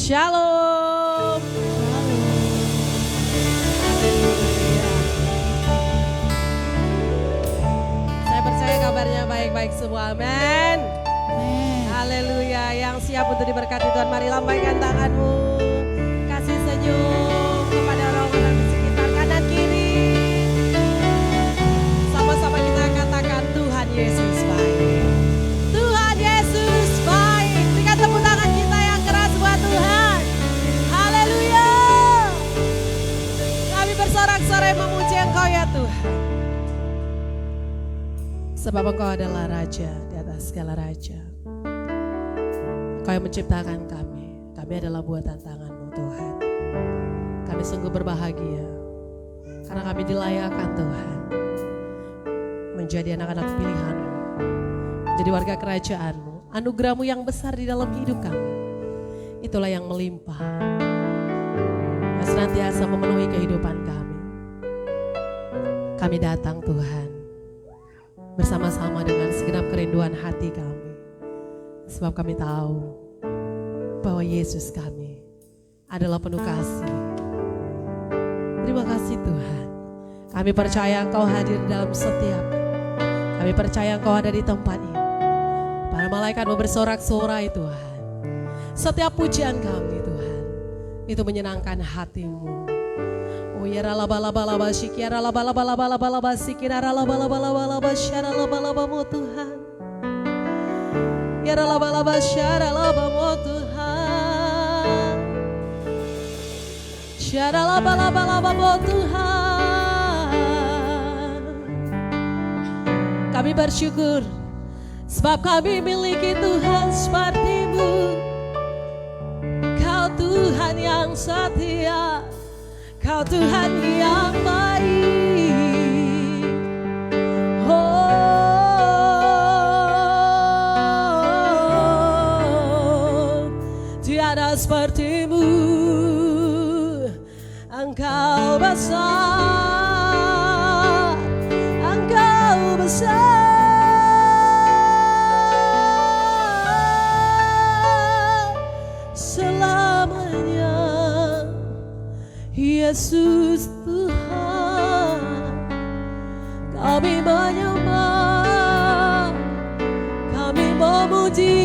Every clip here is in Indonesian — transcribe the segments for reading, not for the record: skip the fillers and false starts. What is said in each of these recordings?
Shalom. Saya percaya kabarnya baik-baik semua. Amin. Haleluya. Yang siap untuk diberkati Tuhan, mari lambaikan tanganmu. Kasih senyum kepada orang-orang di sekitar kanan kiri. Sama-sama kita katakan Tuhan Yesus baik. Tuhan Yesus baik. Berikan tepuk tangan kita yang keras buat Tuhan. Haleluya. Kami bersorak-sorai memuji Engkau ya Tuhan. Sebab Engkau adalah Raja di atas segala Raja. Engkau yang menciptakan kami. Kami adalah buatan tangan-Mu Tuhan. Kami sungguh berbahagia karena kami dilayakkan Tuhan menjadi anak-anak pilihan-Mu, menjadi warga kerajaan-Mu. Anugerah-Mu yang besar di dalam hidup kami, itulah yang melimpah, yang senantiasa memenuhi kehidupan kami. Kami datang Tuhan bersama-sama dengan segenap kerinduan hati kami, sebab kami tahu bahwa Yesus kami adalah penuh kasih. Terima kasih Tuhan. Kami percaya Engkau hadir dalam setiap. Kami percaya Engkau ada di tempat ini. Para malaikat-Mu bersorak-sorai Tuhan. Setiap pujian kami Tuhan, itu menyenangkan hati-Mu. Oh ya ralabalaba syikira ralabalaba syikira ralabalaba syara ralabalaba Tuhan. Ya ralabalaba syara ralabalaba Tuhan. Syara ralabalaba Tuhan. Kami bersyukur sebab kami miliki Tuhan seperti-Mu. Kau Tuhan yang setia, Kau Tuhan yang baik. Oh, tiada seperti-Mu. Engkau besar, Engkau besar. Selamanya Yesus Tuhan, kami menyembah, kami memuji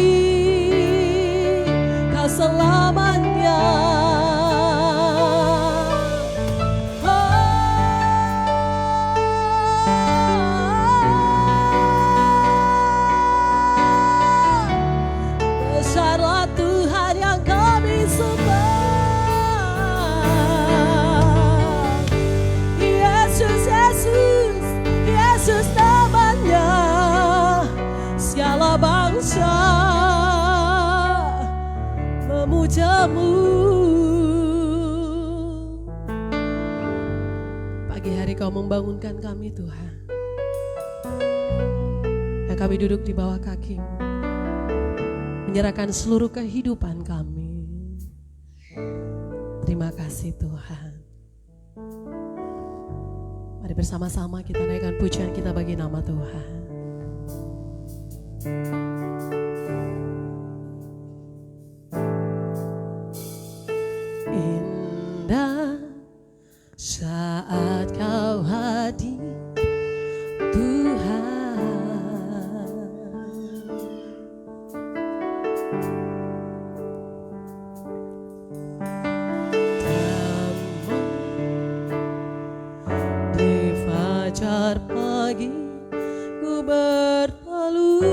Kau selamanya. Besarlah Tuhan yang kami sembah. Yesus namanya, segala bangsa memuja-Mu. Pagi hari Kau membangunkan kami Tuhan, yang kami duduk di bawah kaki-Mu, menyerahkan seluruh kehidupan kami. Terima kasih Tuhan. Mari bersama-sama kita naikkan pujian kita bagi nama Tuhan. Indah saat Kau hadir Tuhan. Fajar pagi ku berteduh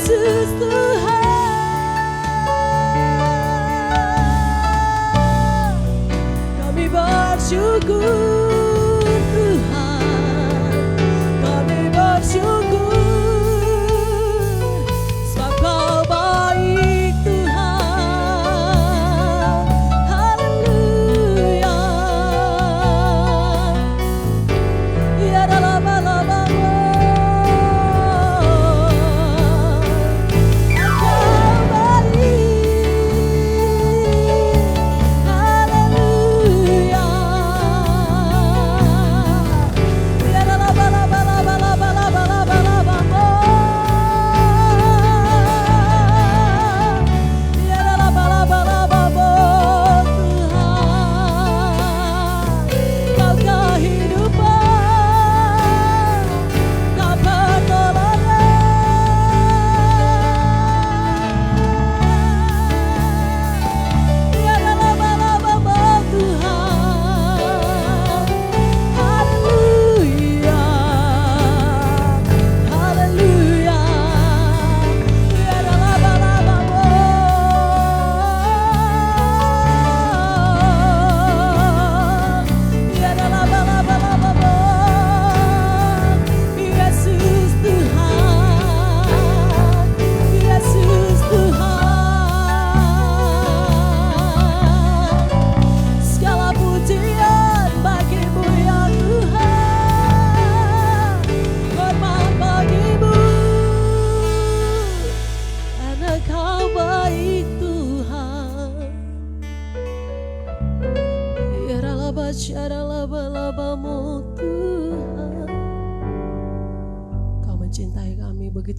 Yesus Tuhan.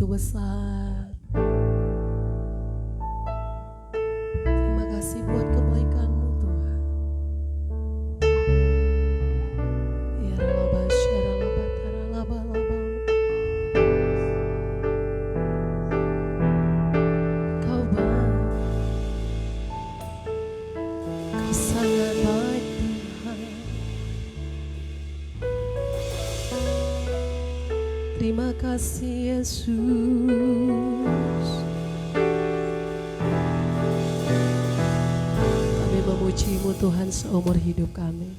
begitu besar. Terima kasih buat kebaikan-Mu Tuhan. Ya laba syara laba tara laba laba. Kau baik, Kau sangat baik Tuhan. Terima kasih Yesus. Kami memuji-Mu Tuhan seumur hidup kami.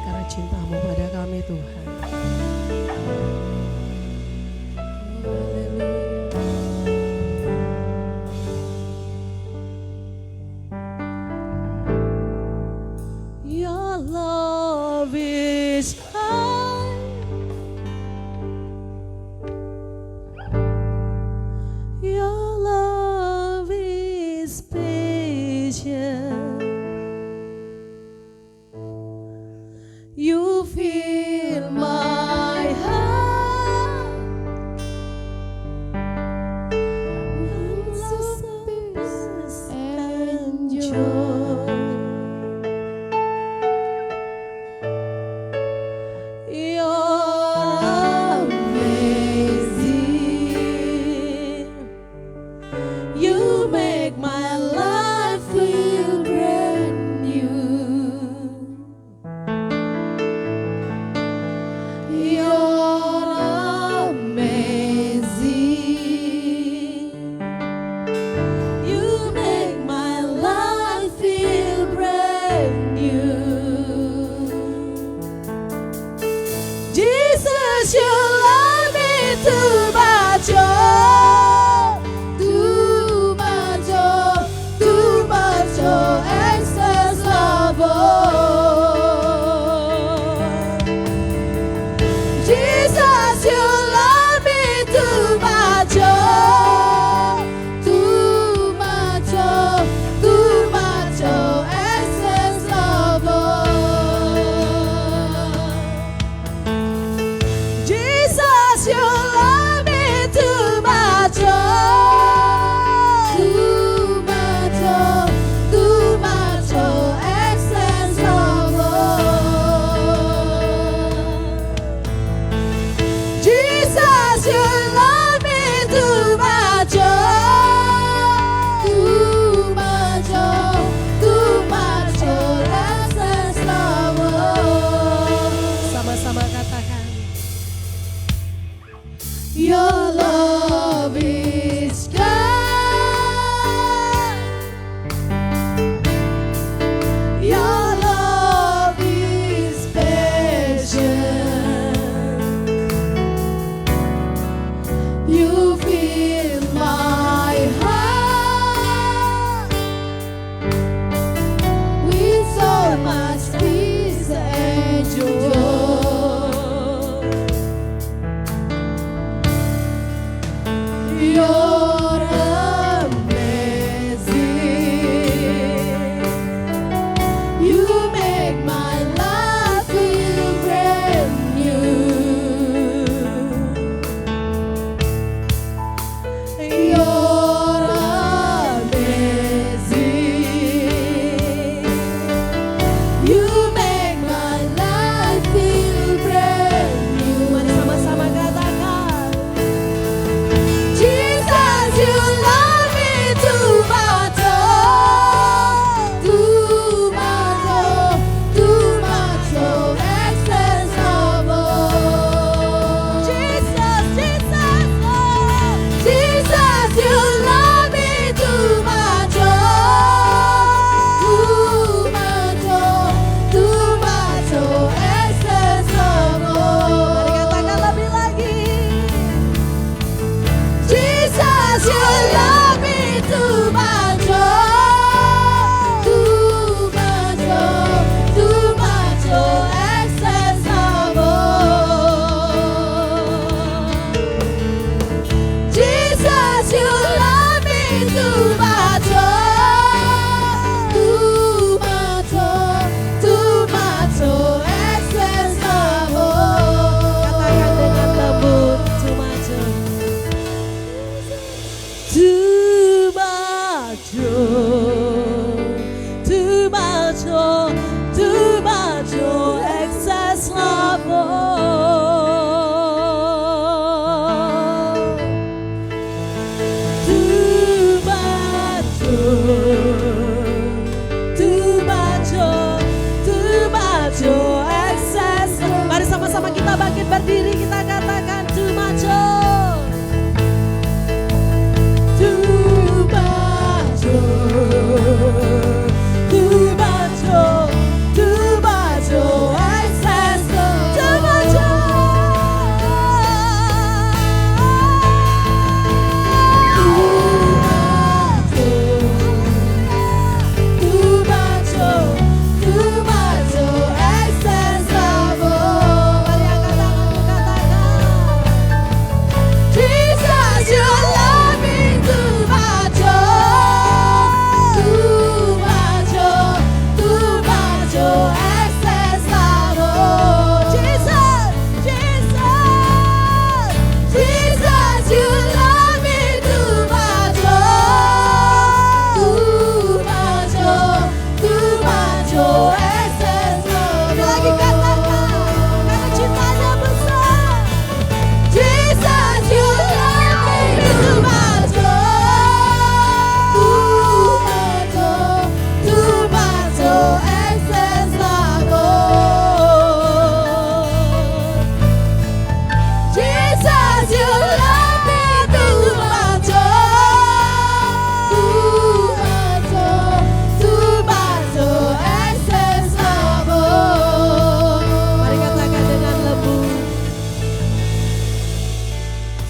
Karena cinta-Mu pada kami Tuhan. Your love is high. Your love is patient. You fill my heart with peace and joy. You're amazing. You make my life feel brand new. You're amazing. You make my life feel brand new. Jesus, you love me too much, oh, too much, oh, too much, oh, excess love, oh. Jesus, you love me too much, oh, too much, oh, too much, oh, excess love, oh. Jesus, you love me too much, oh, too much, oh, too much, oh, excess love, oh. Jesus, you love me too much, oh, too much, oh, too much, oh, excess love, oh. Sama-sama katakan. Your love is kind. Your love is patient. You fill my heart with so much peace and joy. You're amazing. You make my life feel brand new. You're amazing. You make my life feel brand new. Mari sama-sama katakan. Jesus,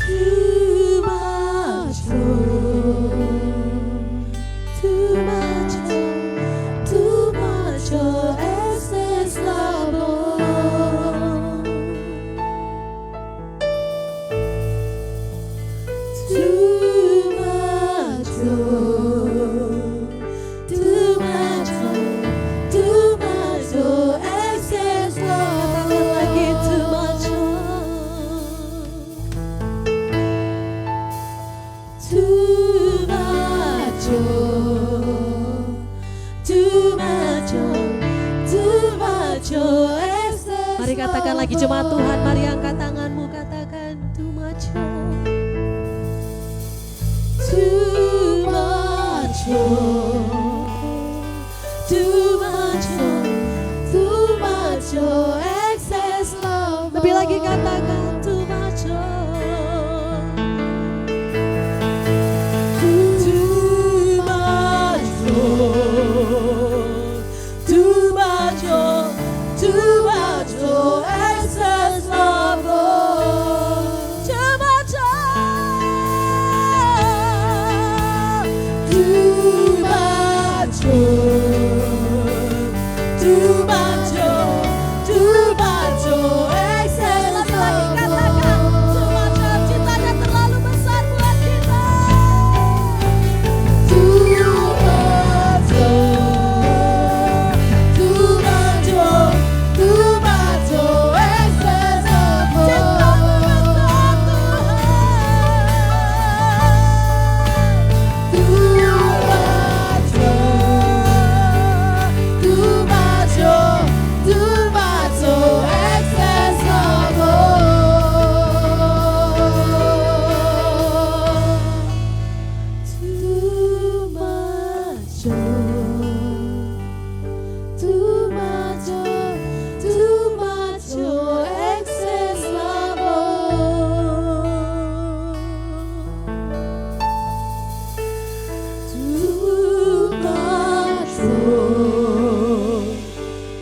Too much joy, too much joy, too much joy, excess love. Too much joy, too much joy, too much joy, excess love. Lagi too much joy, too much joy, too much joy, too much joy, excess. Mari katakan lagi jemaat Tuhan, mari angkat tanganmu, katakan too much joy. Too much joy, too much joy, too much joy, excess love. Lebih lagi katakan too much joy, too much joy, too much joy, too much joy, excess love. Too much joy. Too much joy, too much joy, too much joy, excess love. Katakan, too much joy, cintanya terlalu besar buat kita. Too much joy, too much joy, too much joy, excess love. Cintamu besar Tuhan. Too much joy, too much joy, excess love. Too much joy, too much joy, too much joy, excess love. Too much joy,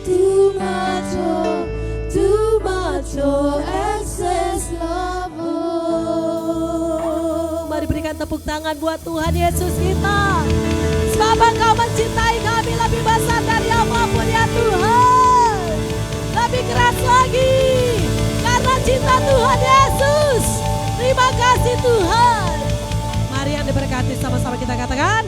too much joy, too much joy, excess love. Mari berikan tepuk tangan buat Tuhan Yesus kita. Sebab Engkau mencintai kami lebih besar dari apapun ya Tuhan. Lebih keras lagi karena cinta Tuhan Yesus. Terima kasih Tuhan. Mari yang diberkati sama-sama kita katakan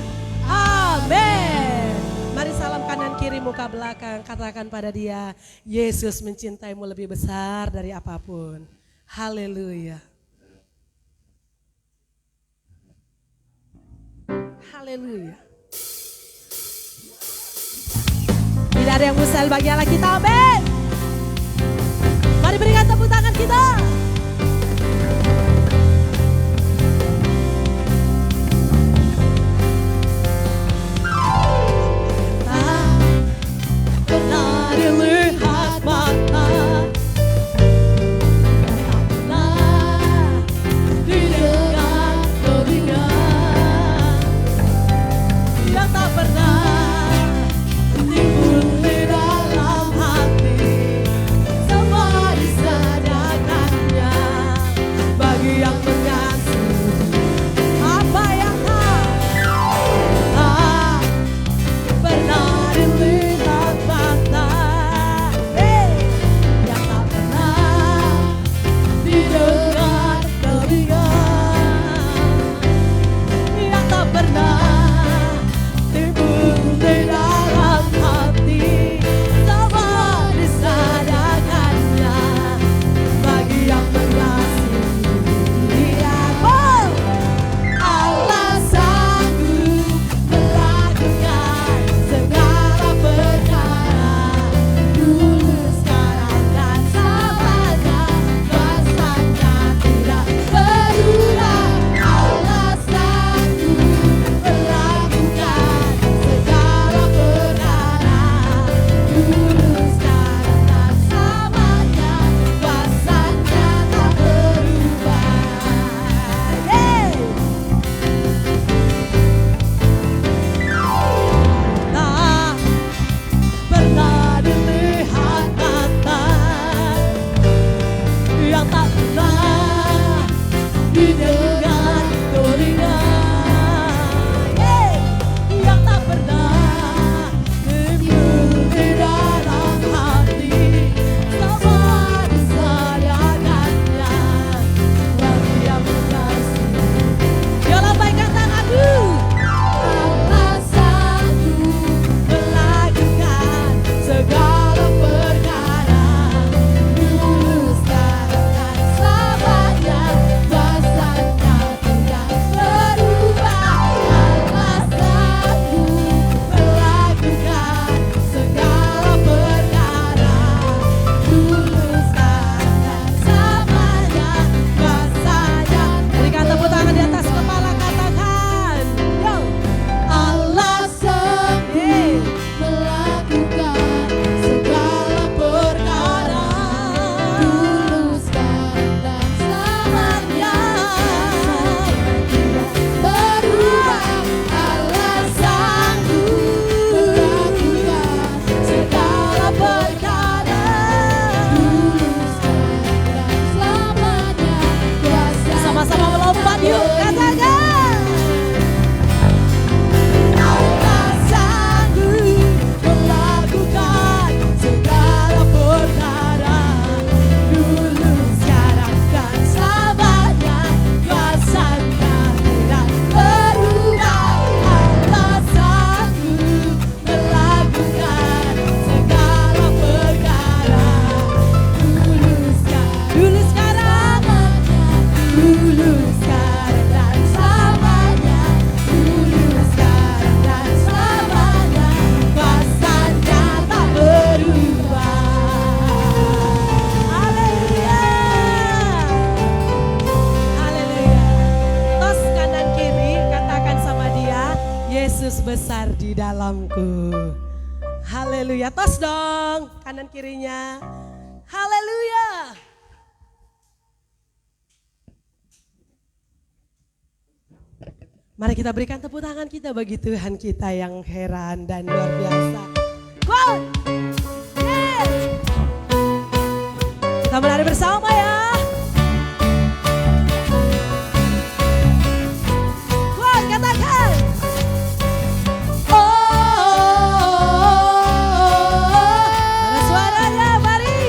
amin. Mari salam kanan kiri muka belakang, katakan pada dia, Yesus mencintaimu lebih besar dari apapun. Haleluya. Haleluya. Tidak ada yang mustahil bagi Allah kita, amin. Mari berikan tepuk tangan kita. Pernah dilihat mata, tak pernah didengar telinga, yang tak pernah timbul di dalam hati, semua disediakannya. besar di dalamku. Haleluya. Tos dong kanan kirinya. Haleluya. Mari kita berikan tepuk tangan kita bagi Tuhan kita yang heran dan luar biasa. Wow. Yeah. Kita menari bersama ya. Wow, katakan. Ada suaranya, mari.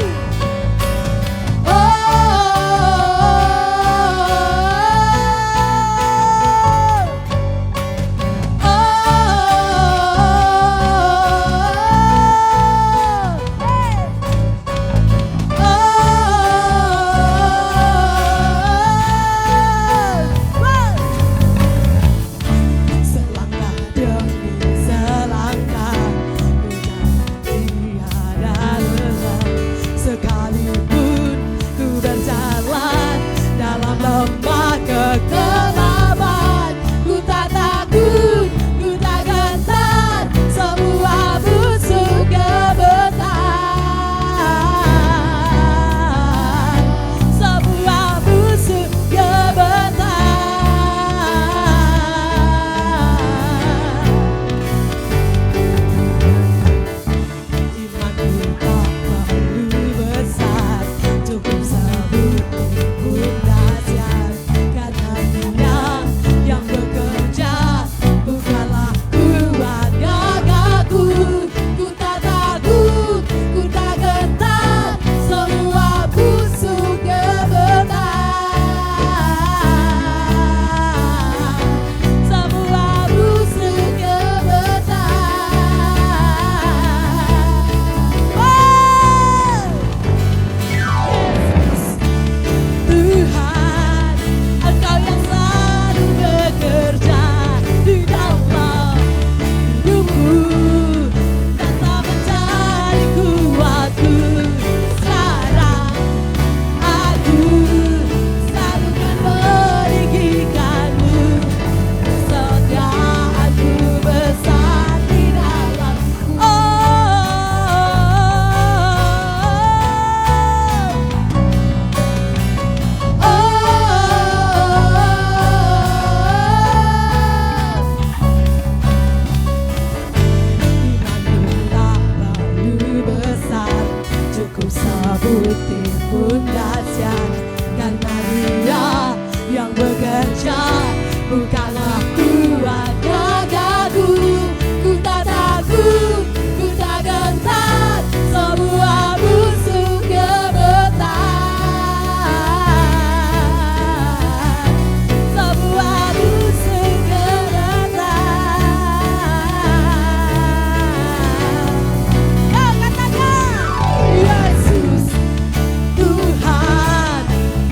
Tuhan,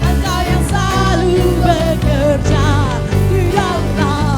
Engkau yang selalu bekerja di dalam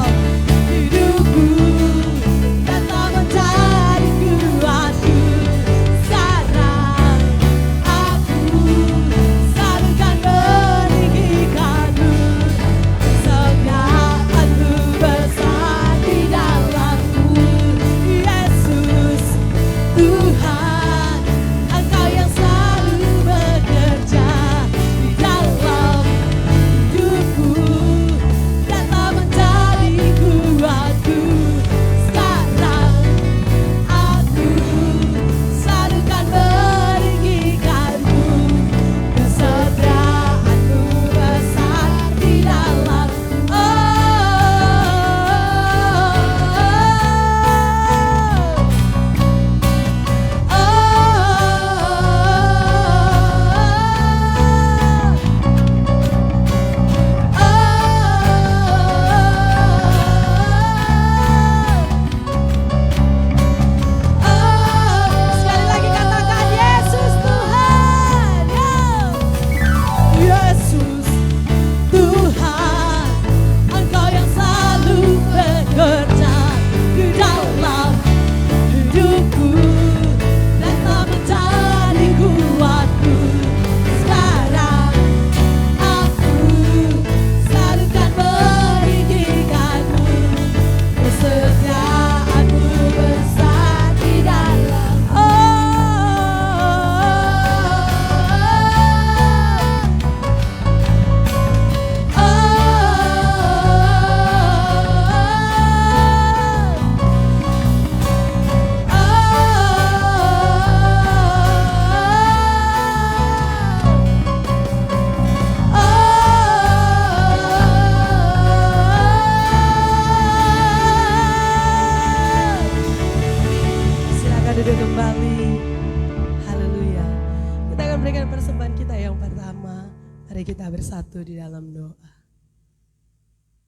kita bersatu di dalam doa.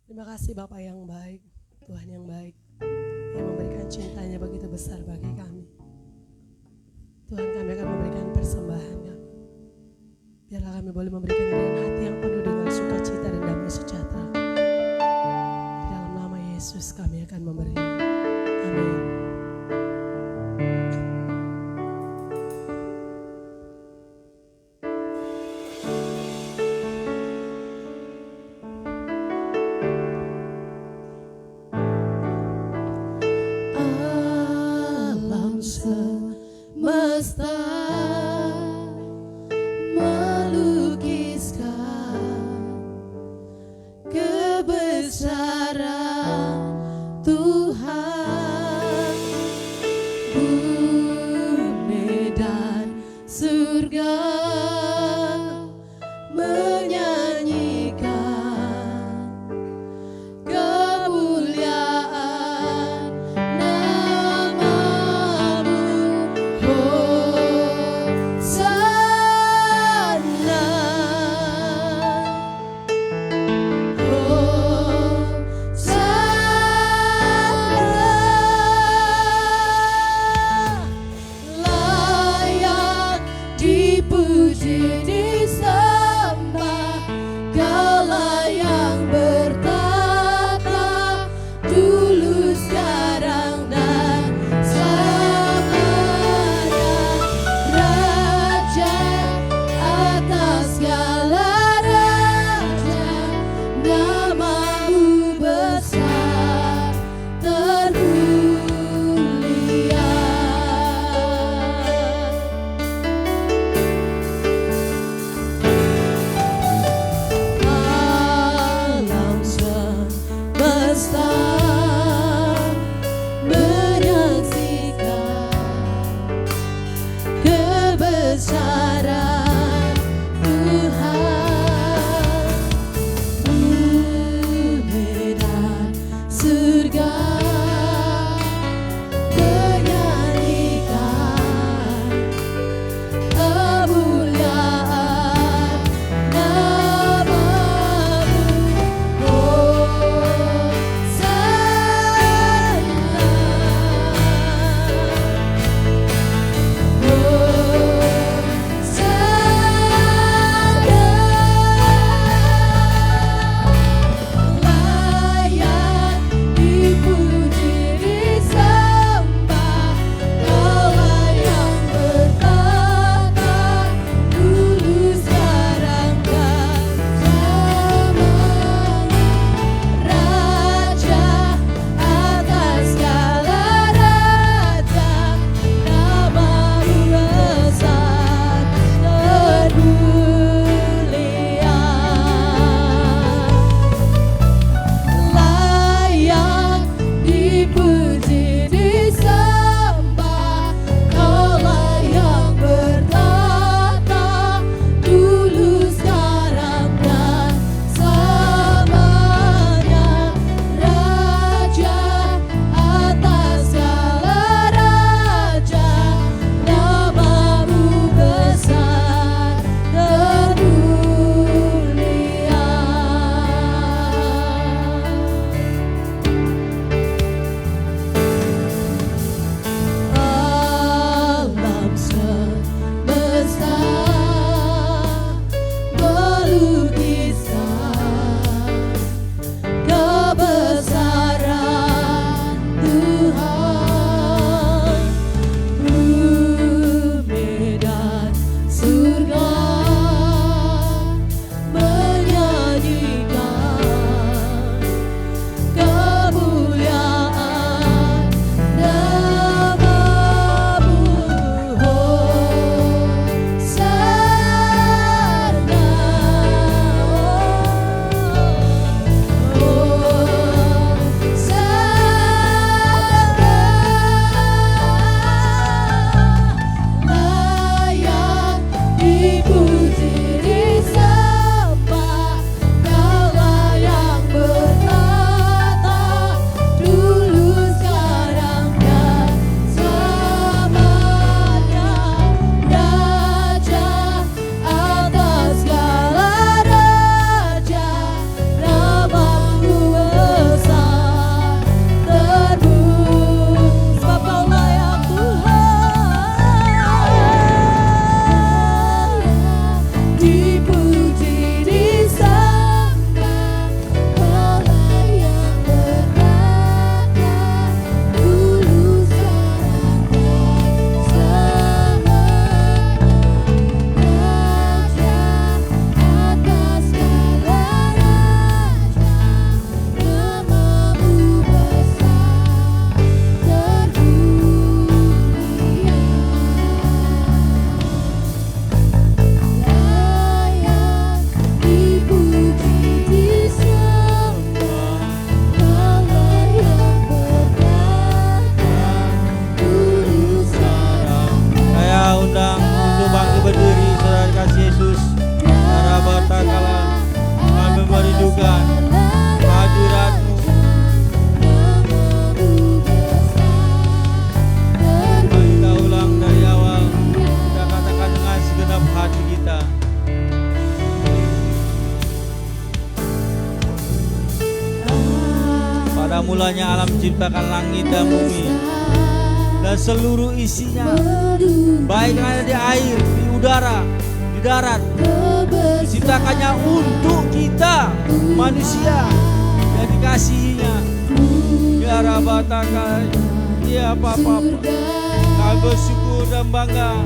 Terima kasih Bapak yang baik, Tuhan yang baik, yang memberikan cintanya begitu besar bagi kami. Tuhan, kami akan memberikan persembahan kami. Biarlah kami boleh memberikan dengan hati yang penuh dengan sukacita dan damai sejahtera. Di dalam nama Yesus kami akan memberi. Amin. Semesta melukiskan kebesaran Tuhan, bumi dan surga menyanyikan kemuliaan kebesaran Tuhan, bumi dan surga menyanyikan kemuliaan nama-Mu, Hosana. Pada mulanya alam menciptakan langit dan bumi dan seluruh isinya, baik yang ada di air, di udara, di darat, diciptakannya untuk kita manusia yang dikasihinya. Ya Rabataka, ya Papa, kami bersyukur dan bangga.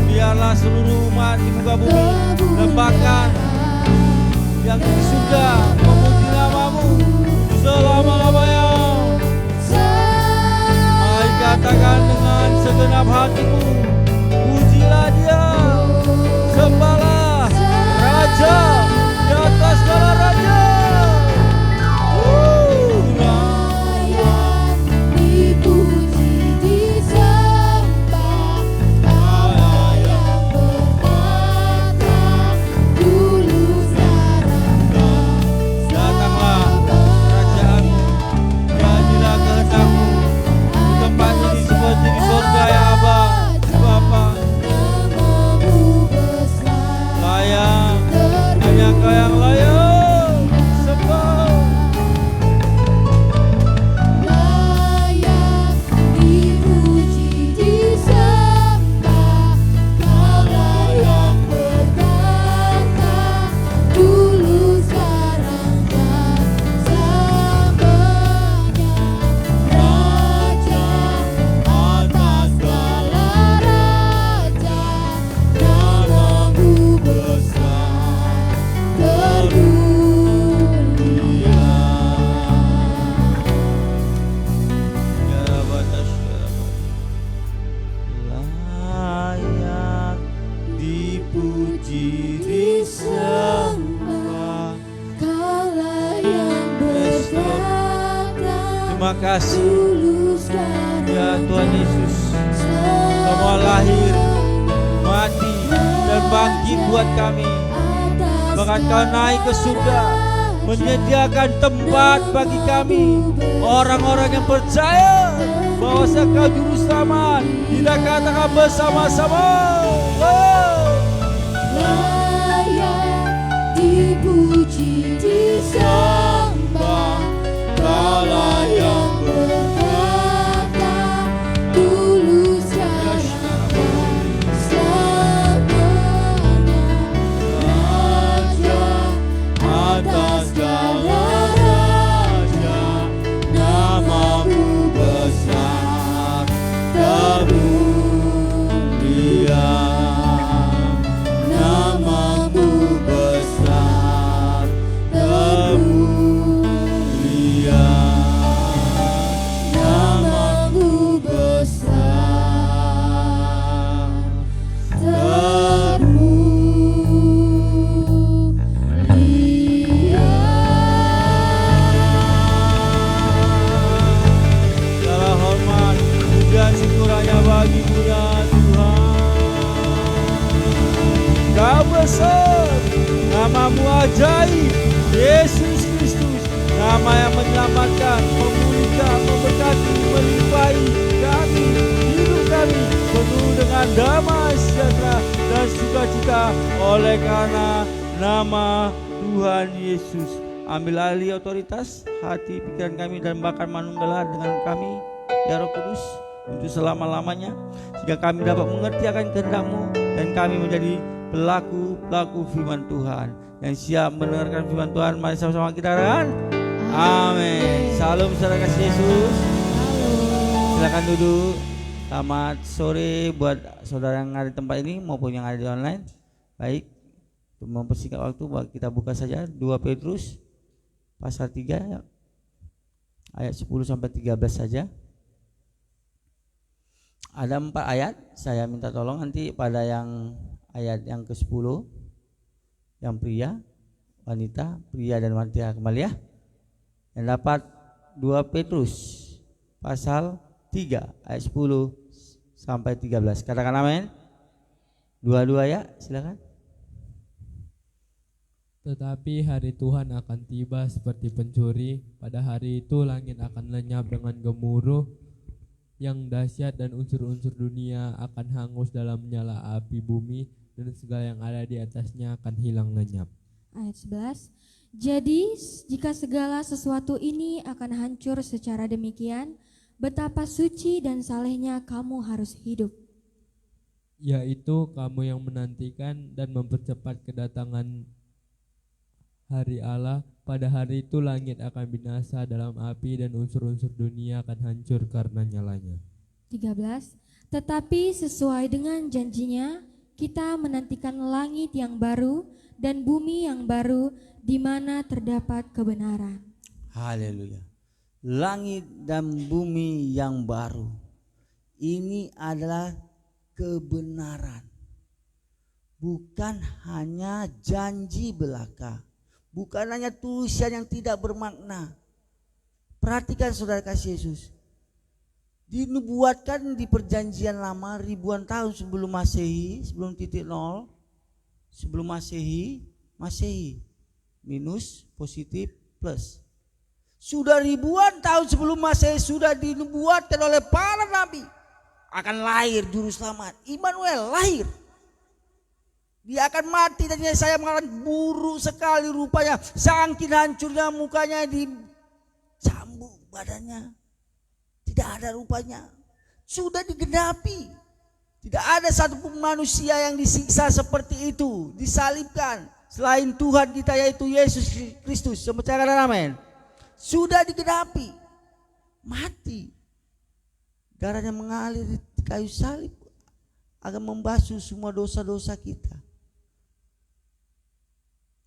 Biarlah seluruh umat di muka bumi dan bahkan yang di surga memuji nama-Mu selama-lamanya. Mari katakan dengan segenap hatimu, pujilah Dia, sembahlah Raja di atas segala raja. Di surga ya Aba, Bapa, layak, hanya Kau yang layak sembah. Layak dipuji, disembah, Allah yang bertata dulu, sekarang dan selamanya. Raja atas segala raja, nama-Mu besar termulia. Ya batas layak dipuji, disembah. Kaulah yang bertata Terima kasih dulu, sekarang ya Tuhan Yesus, Kau mau lahir, mati dan bangkit buat kami. Bahkan Kau naik ke surga, menyediakan tempat bagi kami, orang-orang yang percaya bahwa Kau juru selamat. Kita katakan bersama-sama, layak dipuji, disembah, Kaulah yang bertata dulu, sekarang selamanya. Raja atas segala raja, nama-Mu besar termulia. Nama-Mu besar termulia. Nama-Mu besar termulia. segala hormat, pujian, syukur hanya bagi-Mu ya Tuhan. Kau besar, nama-Mu ajaib, Yesus Kristus, nama yang menyelamatkan, memulihkan, memberkati, melimpahi kami, hidup kami penuh dengan damai sejahtera dan sukacita oleh karena nama Tuhan Yesus. Ambil alih otoritas hati, pikiran kami dan bahkan manunggalah dengan kami ya Roh Kudus untuk selama-lamanya, sehingga kami dapat mengerti akan kehendak-Mu dan kami menjadi pelaku-pelaku firman Tuhan yang siap mendengarkan firman Tuhan. Mari sama-sama kita katakan amin. Salam saudara kasih Yesus. Silakan duduk. Selamat sore buat saudara yang ada di tempat ini maupun yang ada di online. Baik, untuk mempersingkat waktu kita buka saja 2 Petrus pasal 3 ayat 10 sampai 13 saja. Ada 4 ayat, saya minta tolong nanti pada yang ayat yang ke-10 yang pria, wanita, pria dan wanita kembali ya. Yang dapat 2 Petrus pasal 3 ayat 10 sampai 13. Katakan amin. Dua-dua ya, silakan. Tetapi hari Tuhan akan tiba seperti pencuri. Pada hari itu langit akan lenyap dengan gemuruh yang dahsyat dan unsur-unsur dunia akan hangus dalam nyala api bumi dan segala yang ada di atasnya akan hilang lenyap. Ayat 11. Jadi, jika segala sesuatu ini akan hancur secara demikian, betapa suci dan salehnya kamu harus hidup. Yaitu kamu yang menantikan dan mempercepat kedatangan hari Allah. Pada hari itu langit akan binasa dalam api dan unsur-unsur dunia akan hancur karena nyalanya. 13. Tetapi sesuai dengan janjinya, kita menantikan langit yang baru dan bumi yang baru di mana terdapat kebenaran. Haleluya. Langit dan bumi yang baru. Ini adalah kebenaran. Bukan hanya janji belaka. Bukan hanya tulisan yang tidak bermakna. Perhatikan saudara kasih Yesus. Dinubuatkan di perjanjian lama ribuan tahun sebelum Masehi, sebelum titik nol, sebelum Masehi, minus, positif, plus. Sudah ribuan tahun sebelum Masehi sudah dinubuatkan oleh para nabi akan lahir juru selamat, Immanuel lahir. Dia akan mati dan saya mengatakan buruk sekali rupanya, saking hancurnya mukanya, dicambuk badannya, tidak ada rupanya. Sudah digenapi. Tidak ada satupun manusia yang disiksa seperti itu, disalibkan selain Tuhan kita yaitu Yesus Kristus. Percayakan amin. Sudah digenapi, mati, darahnya mengalir di kayu salib akan membasuh semua dosa-dosa kita.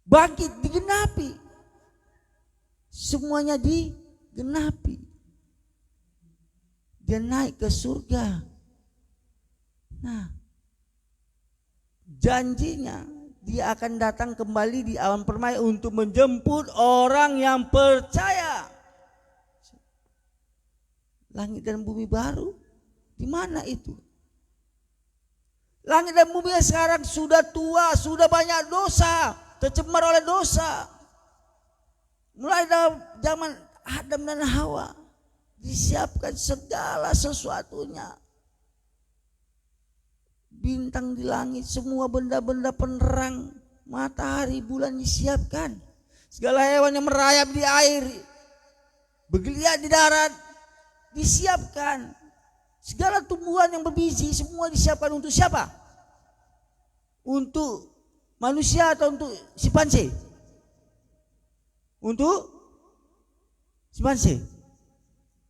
Bangkit, digenapi, semuanya digenapi. Dia naik ke surga. Nah, janjinya dia akan datang kembali di awan permai untuk menjemput orang yang percaya. Langit dan bumi baru, di mana itu? Langit dan bumi yang sekarang sudah tua, sudah banyak dosa, tercemar oleh dosa. Mulai dari zaman Adam dan Hawa disiapkan segala sesuatunya. Bintang di langit, semua benda-benda penerang, matahari, bulan disiapkan. Segala hewan yang merayap di air, bergeliat di darat, disiapkan. Segala tumbuhan yang berbiji semua disiapkan untuk siapa? Untuk manusia atau untuk simpanse? Untuk simpanse.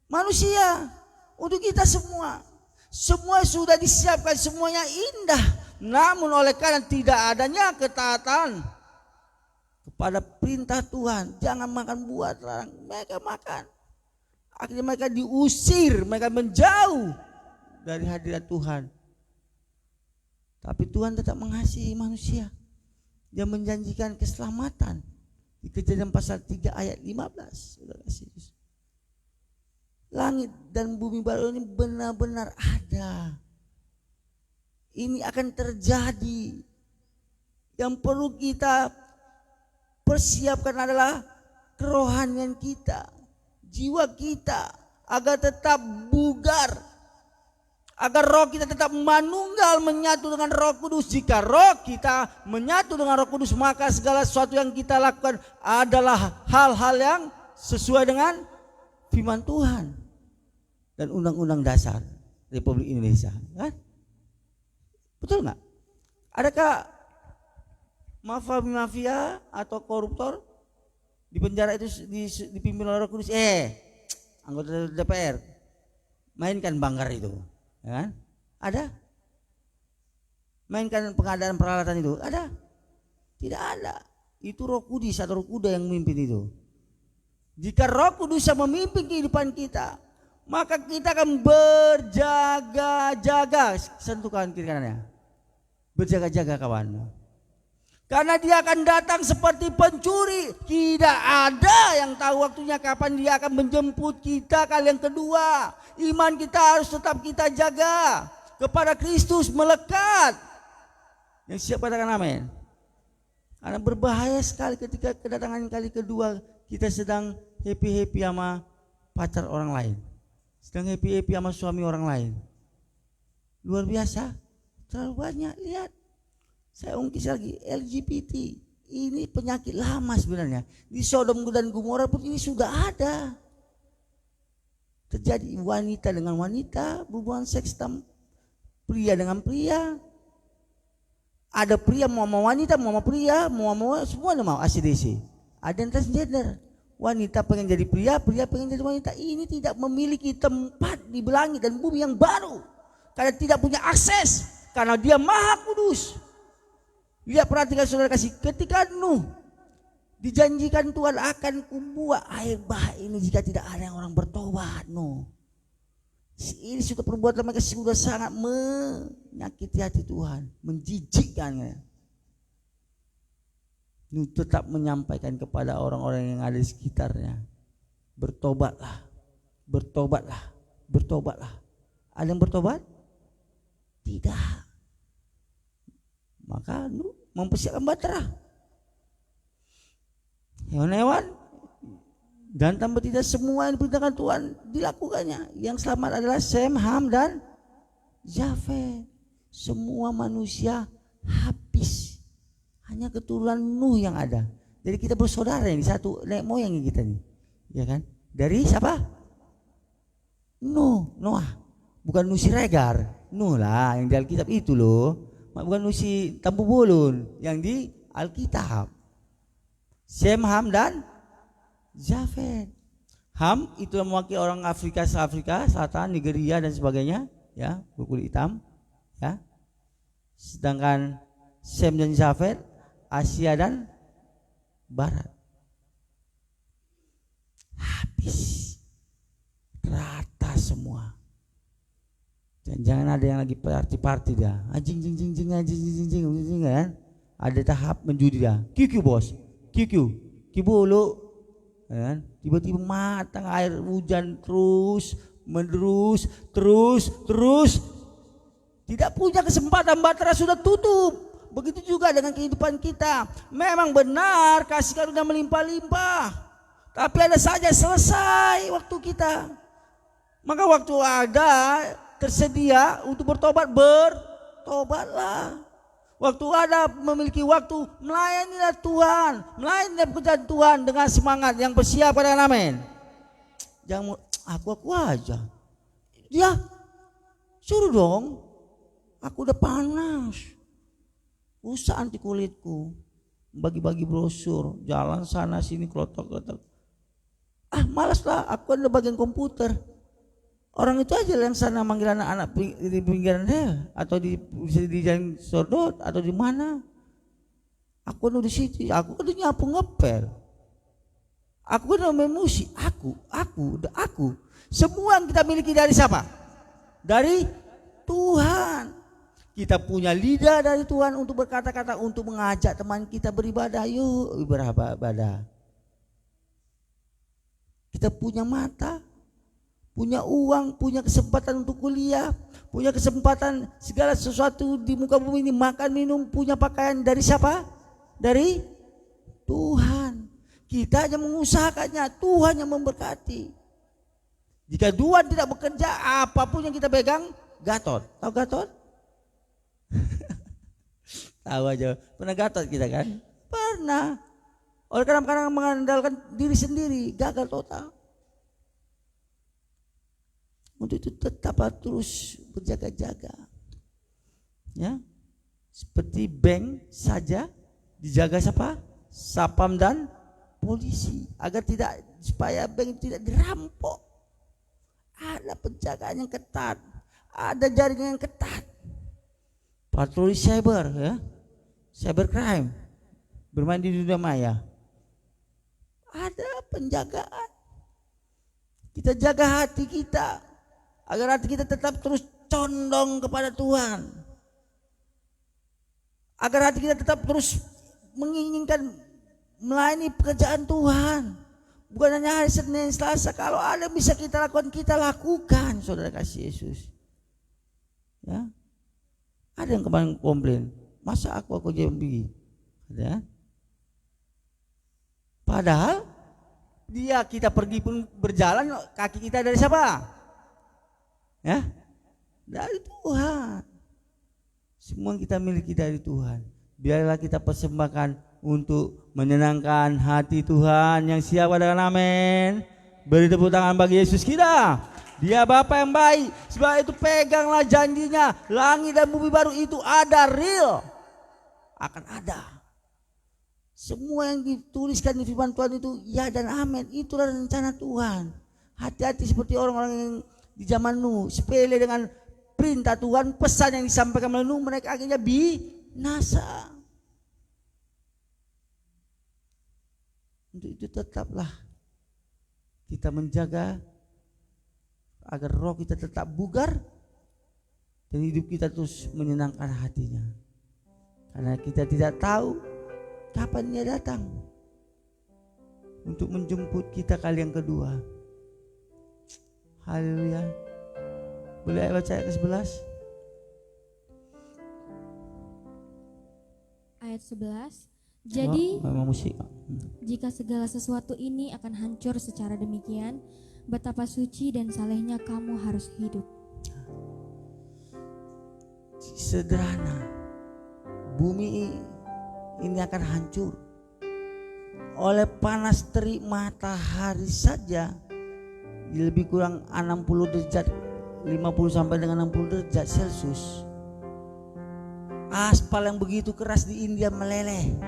Manusia, untuk kita semua. Semua sudah disiapkan, semuanya indah. Namun oleh karena tidak adanya ketaatan kepada perintah Tuhan, jangan makan buah terlarang, mereka makan. Akhirnya mereka diusir, mereka menjauh dari hadirat Tuhan. Tapi Tuhan tetap mengasihi manusia. Dia menjanjikan keselamatan. Di Kejadian pasal 3 ayat 15. Saudara kasih Yesus. Langit dan bumi baru ini benar-benar ada. Ini akan terjadi. Yang perlu kita persiapkan adalah kerohanian kita, jiwa kita, agar tetap bugar, agar roh kita tetap manunggal menyatu dengan Roh Kudus. Jika roh kita menyatu dengan Roh Kudus, maka segala sesuatu yang kita lakukan adalah hal-hal yang sesuai dengan firman Tuhan dan undang-undang dasar Republik Indonesia, kan? Betul nggak? Adakah mafia atau koruptor di penjara itu dipimpin oleh Roh Kudus? Anggota DPR mainkan banggar itu, ya kan? Ada? Mainkan pengadaan peralatan itu, ada? Tidak ada. Itu Roh Kudus atau Roh Kuda yang memimpin itu. Jika Roh Kudus yang memimpin kehidupan kita, maka kita akan berjaga-jaga. Sentuh kawan kiri kanannya. Berjaga-jaga kawan. Karena dia akan datang seperti pencuri. Tidak ada yang tahu waktunya kapan dia akan menjemput kita kali yang kedua. Iman kita harus tetap kita jaga kepada Kristus, melekat. Yang siap katakan amin. Karena berbahaya sekali ketika kedatangan kali kedua kita sedang happy-happy sama pacar orang lain, sedang happy-happy sama suami orang lain. Luar biasa, terlalu banyak. Lihat, saya ungkis lagi, LGBT. Ini penyakit lama sebenarnya. Di Sodom dan Gomora pun ini sudah ada. Terjadi wanita dengan wanita, hubungan seks, pria dengan pria. Ada pria mau wanita, mau pria, mau semua mau ACDC. Ada yang transgender. Wanita pengen jadi pria, pria pengen jadi wanita. Ini tidak memiliki tempat di langit dan bumi yang baru. Karena tidak punya akses. Karena dia maha kudus. Lihat, perhatikan saudara kasih. Ketika Nuh dijanjikan Tuhan akan membuat air bah ini jika tidak ada yang orang bertobat. Nuh, ini sudah perbuatan mereka sudah sangat menyakiti hati Tuhan, menjijikkan. Nuh tetap menyampaikan kepada orang-orang yang ada di sekitarnya, bertobatlah, bertobatlah, bertobatlah. Ada yang bertobat? Tidak. Maka Nuh mempersiapkan Bahtera, hewan-hewan dan tanpa tidak semua yang diperintahkan Tuhan dilakukannya. Yang selamat adalah Sem, Ham dan Jafet. Semua manusia habis. Hanya keturunan Nuh yang ada. Jadi kita bersaudara yang satu nenek moyang kita nih, ya kan? Dari siapa? Nuh, Noah. Bukan Nuh Siregar, Nuh lah yang di Alkitab itu loh. Bukan Nuh si Tampu Bolon yang di Alkitab. Sem, Ham dan Jafet. Ham itu mewakili orang Afrika Selatan, Nigeria dan sebagainya, ya, berkulit hitam, ya. Sedangkan Sem dan Jafet Asia dan Barat. Habis, rata semua. Dan jangan ada yang lagi party dia, jing kan? Ada tahap menjudi dia. QQ bos, QQ bolu, kan? Tiba-tiba matang air hujan terus menerus, terus. Tidak punya kesempatan, Bahtera sudah tutup. Begitu juga dengan kehidupan kita. Memang benar kasih karunia melimpah-limpah, tapi ada saja selesai waktu kita. Maka waktu ada tersedia untuk bertobat, bertobatlah. Waktu ada memiliki waktu, melayanilah Tuhan, melayani pekerjaan Tuhan dengan semangat yang bersiap. Katakan amin. Jangan aku aja. Dia suruh dong. Aku udah panas. Usah anti kulitku. Bagi-bagi brosur, jalan sana sini klotok-klotok. Malas lah, aku ada bagian komputer. Orang itu aja yang sana manggil anak-anak di pinggiran dia, atau di jalan sodot atau di mana. Aku di situ, aku udah nyapu ngepel. Aku udah main musik, aku. Semua yang kita miliki dari siapa? Dari Tuhan. Kita punya lidah dari Tuhan untuk berkata-kata, untuk mengajak teman kita beribadah. Yuk beribadah. Kita punya mata, punya uang, punya kesempatan untuk kuliah, punya kesempatan segala sesuatu di muka bumi ini, makan, minum, punya pakaian dari siapa? Dari Tuhan. Kita hanya mengusahakannya, Tuhan yang memberkati. Jika Tuhan tidak bekerja, apapun yang kita pegang, Gatot. Tahu Gatot? Tahu aja, pernah Gatot kita kan? Pernah. Oleh kadang-kadang mengandalkan diri sendiri, gagal total. Untuk itu tetap terus berjaga-jaga, ya, seperti bank saja dijaga siapa? Sapam dan polisi, agar tidak, supaya bank itu tidak dirampok. Ada penjagaan yang ketat, ada jaringan yang ketat. Patroli cyber, ya, cybercrime, bermain di dunia maya. Ada penjagaan. Kita jaga hati kita, agar hati kita tetap terus condong kepada Tuhan, agar hati kita tetap terus menginginkan melayani pekerjaan Tuhan. Bukan hanya hari Senin, Selasa. Kalau ada bisa kita lakukan, kita lakukan, saudara kasih Yesus. Ya, ada yang kemarin komplain, masa aku jam begini, ada. Padahal dia kita pergi pun berjalan, kaki kita dari siapa? Ya, dari Tuhan. Semua yang kita miliki dari Tuhan. Biarlah kita persembahkan untuk menyenangkan hati Tuhan. Yang siap katakan amin. Beri tepuk tangan bagi Yesus kita. Dia Bapa yang baik. Sebab itu peganglah janjinya. Langit dan bumi baru itu ada, real. Akan ada. Semua yang dituliskan di firman Tuhan itu ya dan amin. Itulah rencana Tuhan. Hati-hati seperti orang-orang yang di zaman Nuh, sepele dengan perintah Tuhan, pesan yang disampaikan melalui Nuh, mereka akhirnya binasa. Untuk itu tetaplah kita menjaga agar roh kita tetap bugar dan hidup kita terus menyenangkan hatinya. Karena kita tidak tahu kapan dia datang untuk menjemput kita kali yang kedua. Haleluya. Boleh baca ayat ke-11? Ayat 11. Jadi memang musik. jika segala sesuatu ini akan hancur secara demikian, betapa suci dan salehnya kamu harus hidup. Sederhana, bumi ini akan hancur oleh panas terik matahari saja, lebih kurang 60 derajat, 50 sampai dengan 60 derajat Celcius. Aspal yang begitu keras di India meleleh,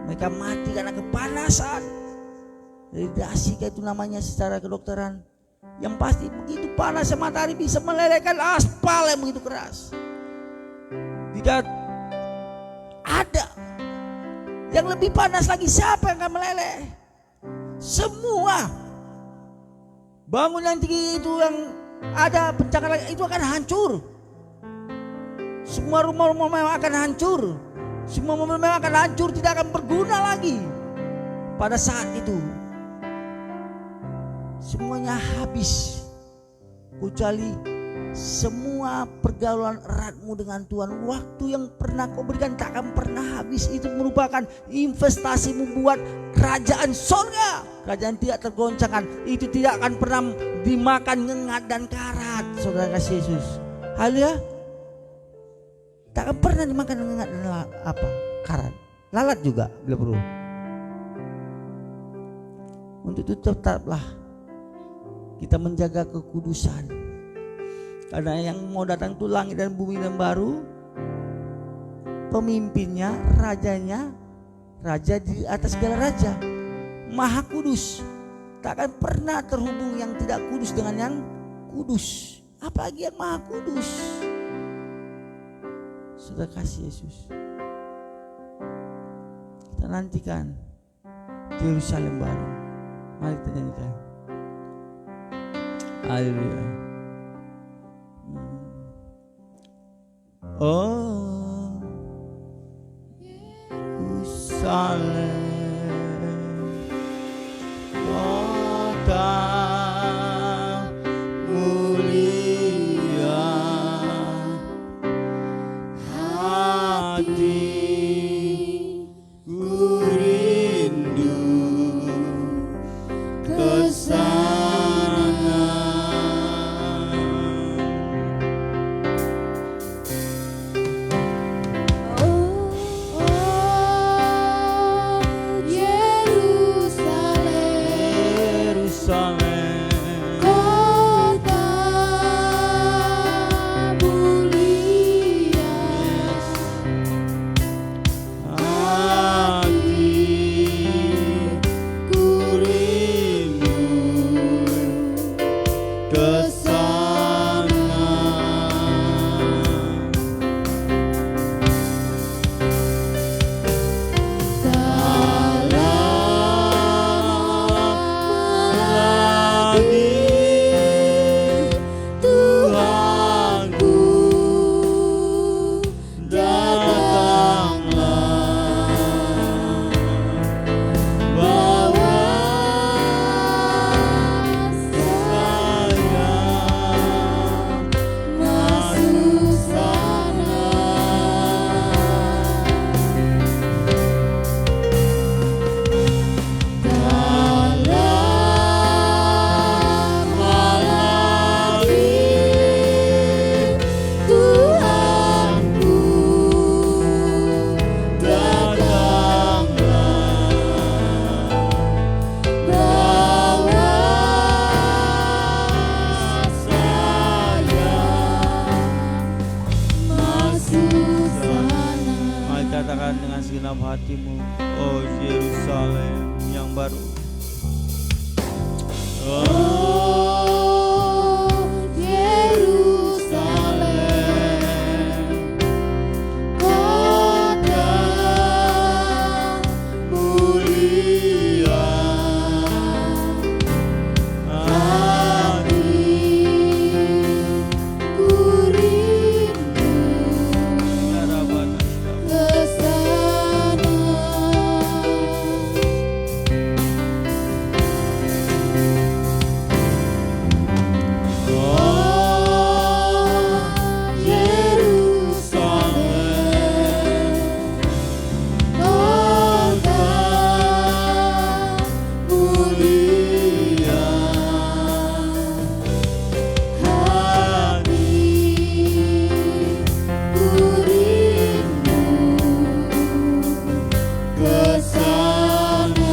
mereka mati karena kepanasan. Radiasi itu namanya secara kedokteran. Yang pasti begitu panasnya matahari bisa melelehkan aspal yang begitu keras. Tidak ada yang lebih panas lagi. Siapa yang akan meleleh? Semua bangunan tinggi itu yang ada pencakar itu akan hancur. Semua rumah-rumah mewah akan hancur. Semua mobil mewah akan hancur, tidak akan berguna lagi. Pada saat itu semuanya habis, kecuali semua pergaulan eratmu dengan Tuhan. Waktu yang pernah kau berikan tak akan pernah habis. Itu merupakan investasi membuat kerajaan sorga. Kerajaan tidak tergoncangkan. Itu tidak akan pernah dimakan ngengat dan karat. Saudara kasih Yesus. Haleluya. Tak akan pernah dimakan ngengat dan karat. Lalat juga bila perlu. Untuk itu tetaplah kita menjaga kekudusan. Karena yang mau datang itu langit dan bumi dan baru. Pemimpinnya, rajanya, raja di atas segala raja, maha kudus. Tak akan pernah terhubung yang tidak kudus dengan yang kudus. Apalagi yang maha kudus. Sudah kasih Yesus. Kita nantikan Yerusalem baru. Mari kita nyanyikan. Haleluya. Oh Yerusalem, kota mulia, hatiku rindu ke sana. Yerusalem. baru. Oh, Yerusalem, kota mulia, hati ku rindu ke sana.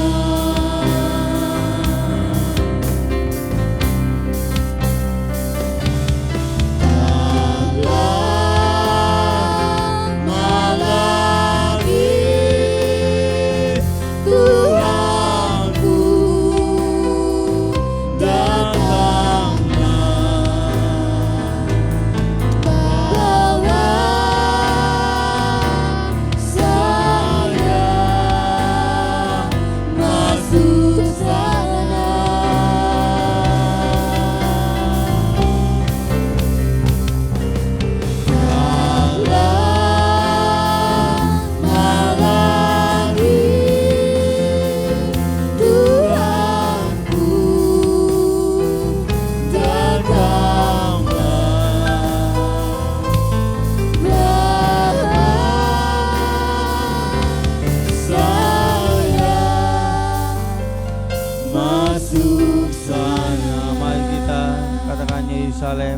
Yerusalem,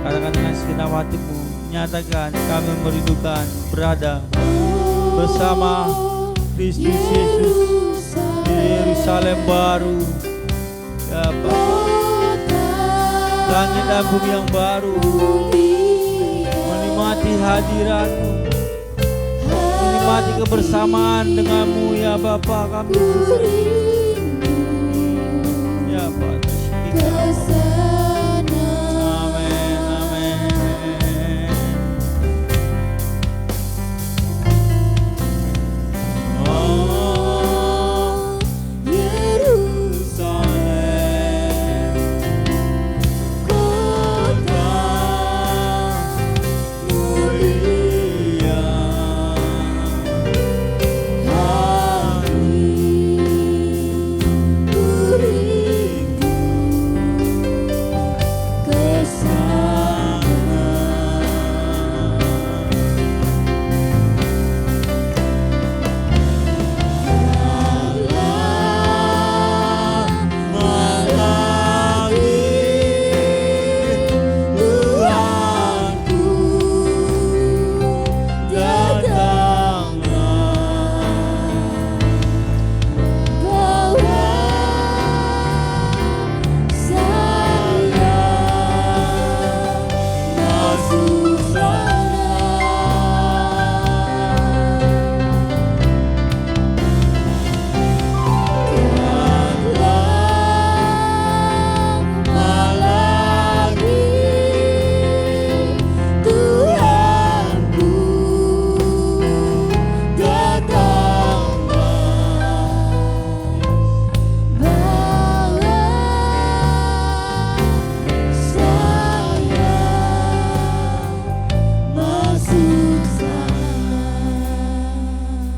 katakan dengan segenap hatimu, nyatakan kami merindukan berada bersama Kristus Yesus di Yerusalem baru, ya Bapa, langit dan bumi yang baru, menikmati hadirat-Mu, menikmati kebersamaan denganmu, ya Bapa kami, ya Bapa.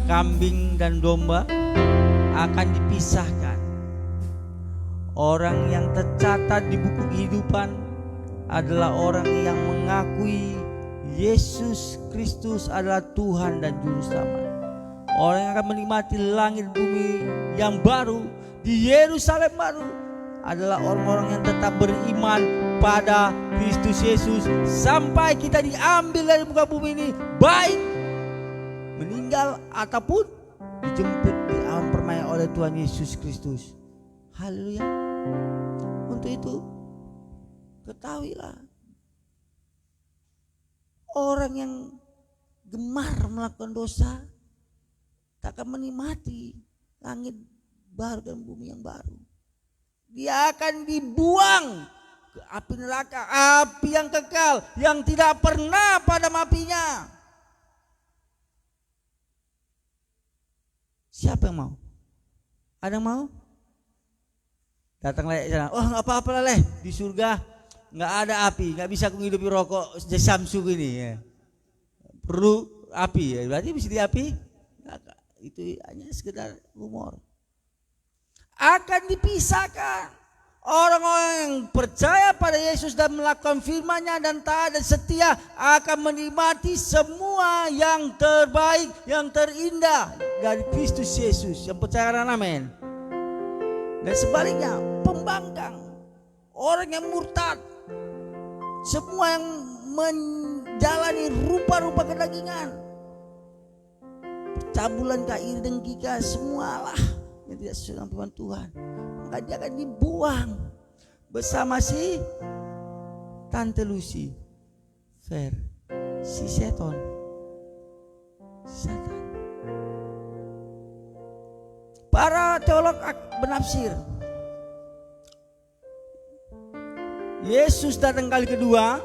Kambing dan domba akan dipisahkan. Orang yang tercatat di buku kehidupan adalah orang yang mengakui Yesus Kristus adalah Tuhan dan Juru Selamat. Orang yang akan menikmati langit bumi yang baru di Yerusalem baru adalah orang-orang yang tetap beriman pada Kristus Yesus sampai kita diambil dari muka bumi ini, baik meninggal ataupun dijemput di alam permai oleh Tuhan Yesus Kristus. Haleluya. Untuk itu ketahuilah, orang yang gemar melakukan dosa tak akan menikmati langit baru dan bumi yang baru. Dia akan dibuang ke api neraka, api yang kekal, yang tidak pernah padam apinya. Siapa yang mau? Ada yang mau? Datang leh sana. Oh nggak apa-apa lah leh, di surga nggak ada api, nggak bisa aku hidupi rokok Samsu gini ya. Perlu api ya, berarti bisa di api? Itu hanya sekedar humor. Akan dipisahkan orang-orang yang percaya pada Yesus dan melakukan firman-Nya dan taat dan setia akan menikmati semua yang terbaik, yang terindah dari Kristus Yesus. Yang percaya dan amin. Dan sebaliknya pembangkang, orang yang murtad, semua yang menjalani rupa-rupa kedagingan, percabulan, iri, dengki, semualah yang tidak sesuai dengan firman Tuhan, maka dia akan dibuang bersama si Tante Lucy, Fer, si Satan. Para teolog menafsir Yesus datang kali kedua,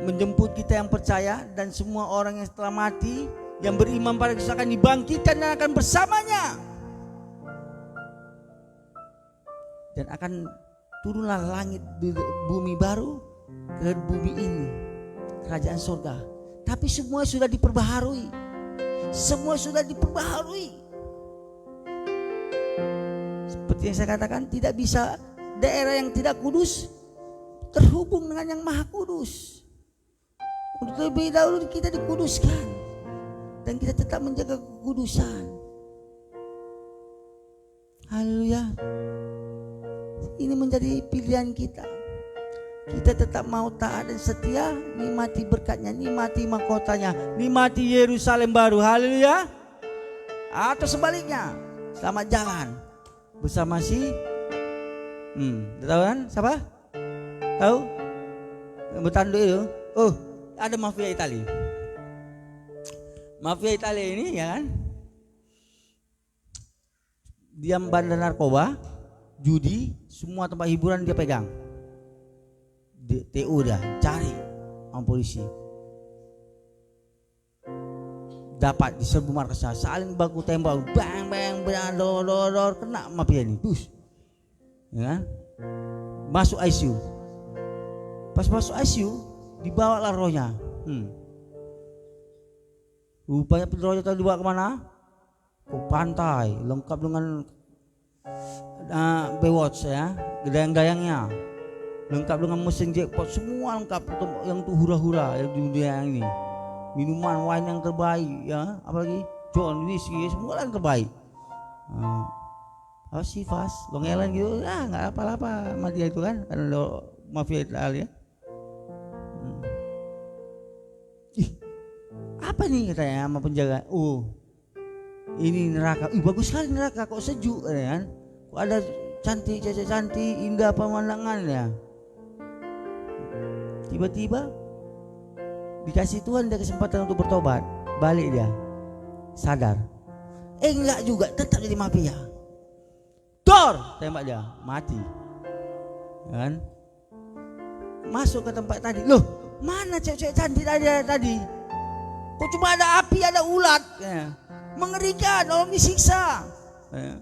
menjemput kita yang percaya, dan semua orang yang telah mati yang beriman pada Kristus akan dibangkitkan dan akan bersamanya, dan akan turunlah langit bumi baru ke bumi ini, kerajaan surga. Tapi semua sudah diperbaharui, semua sudah diperbaharui. Seperti yang saya katakan, tidak bisa daerah yang tidak kudus terhubung dengan yang maha kudus. Untuk lebih dahulu kita dikuduskan dan kita tetap menjaga kekudusan. Haleluya. Ini menjadi pilihan kita. Kita tetap mau taat dan setia, nikmati berkatnya, nikmati mahkotanya, nikmati Yerusalem baru. Haleluya. Atau sebaliknya, selamat jalan bersama si tahu kan siapa? Tahu? Bertandu itu. Oh, ada mafia Italia. Mafia Italia ini ya kan, dia bandar narkoba, judi, semua tempat hiburan dia pegang. TU dah cari sama polisi, dapat diserbu markasnya, saling baku tembak, bang bang bang, dor kena mafia ini, bus, ya kan? Masuk ICU. Pas masuk ICU dibawalah rohnya. Rupanya rohnya tadi dibawa kemana? Ke pantai, lengkap dengan Baywatch ya, gayang-gayangnya, lengkap dengan mesin jackpot, semua lengkap, yang tuh hura-hura di dunia ini, minuman wine yang terbaik ya, apalagi John whisky, semua yang terbaik. Apa sih Fas, Long Island gitu, nggak apa-apa sama dia itu kan, karena mafia Italia. Apa nih katanya sama penjaga? Oh, ini neraka. Bagus sekali neraka, kok sejuk kan? Kok ada cantik, indah pemandangannya. Tiba-tiba dikasih Tuhan dia kesempatan untuk bertobat, balik dia, sadar. Enggak juga, tetap jadi mafia. Dor, tembak dia, mati. Kan? Masuk ke tempat tadi. Loh, mana cewek-cewek cantik tadi? Kok cuma ada api, ada ulat, ya. Mengerikan, orang disiksa. Ya.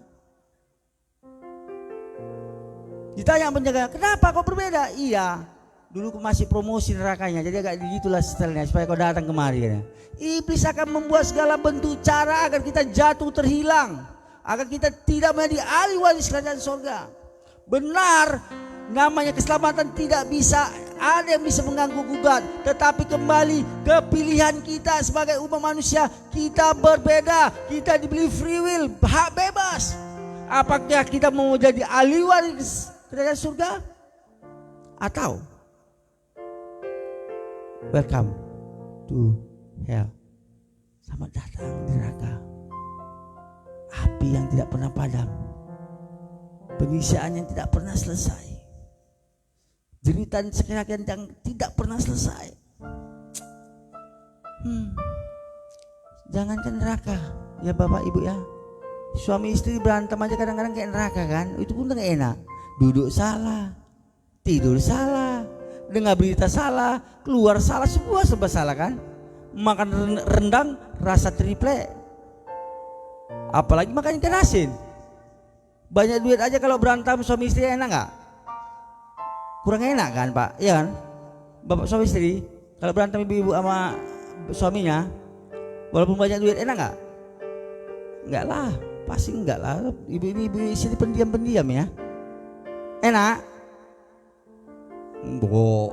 Ditanya penjaga, kenapa kok berbeda? Iya, dulu masih promosi nerakanya, jadi agak digitulah stylenya supaya kau datang kemari. Ya. Iblis akan membuat segala bentuk cara agar kita jatuh terhilang, agar kita tidak menjadi ahli waris kerajaan surga. Benar, namanya keselamatan tidak bisa ada yang bisa mengganggu gugat, tetapi kembali ke pilihan kita sebagai umat manusia. Kita berbeda, kita diberi free will, hak bebas. Apakah kita mau jadi ahli waris kerajaan surga atau welcome to hell, selamat datang di neraka, api yang tidak pernah padam, penyiksaan yang tidak pernah selesai, jeritan sekalian yang tidak pernah selesai. Jangankan neraka ya Bapak Ibu ya, Suami istri berantem aja kadang-kadang kayak neraka kan. Itu pun gak enak. Duduk salah, tidur salah, dengar berita salah, keluar salah, semua serba salah kan. Makan rendang rasa triple, apalagi makan ikan asin. Banyak duit aja kalau berantem suami istri, enak gak? Kurang enak kan Pak? Iya kan? Bapak suami istri kalau berantem ibu-ibu sama suaminya, walaupun banyak duit, enak gak? Enggak lah, pasti enggak lah. Ibu ini ibu istri pendiam-pendiam ya. Enak? Boh.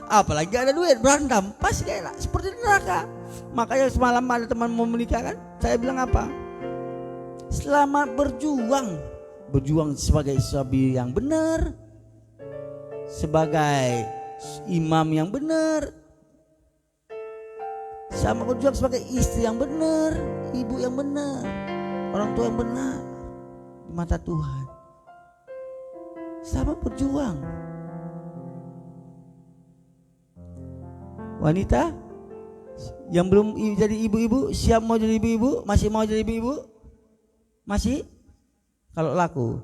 Apalagi gak ada duit berantem, pasti gak enak, seperti neraka. Makanya semalam ada teman mau menikah kan, saya bilang apa? Selamat berjuang sebagai suami yang benar, sebagai imam yang benar, sama berjuang sebagai istri yang benar, ibu yang benar, orang tua yang benar di mata Tuhan. Sama berjuang. Wanita yang belum jadi ibu-ibu, siap mau jadi ibu-ibu, masih mau jadi ibu-ibu? Masih? Kalau laku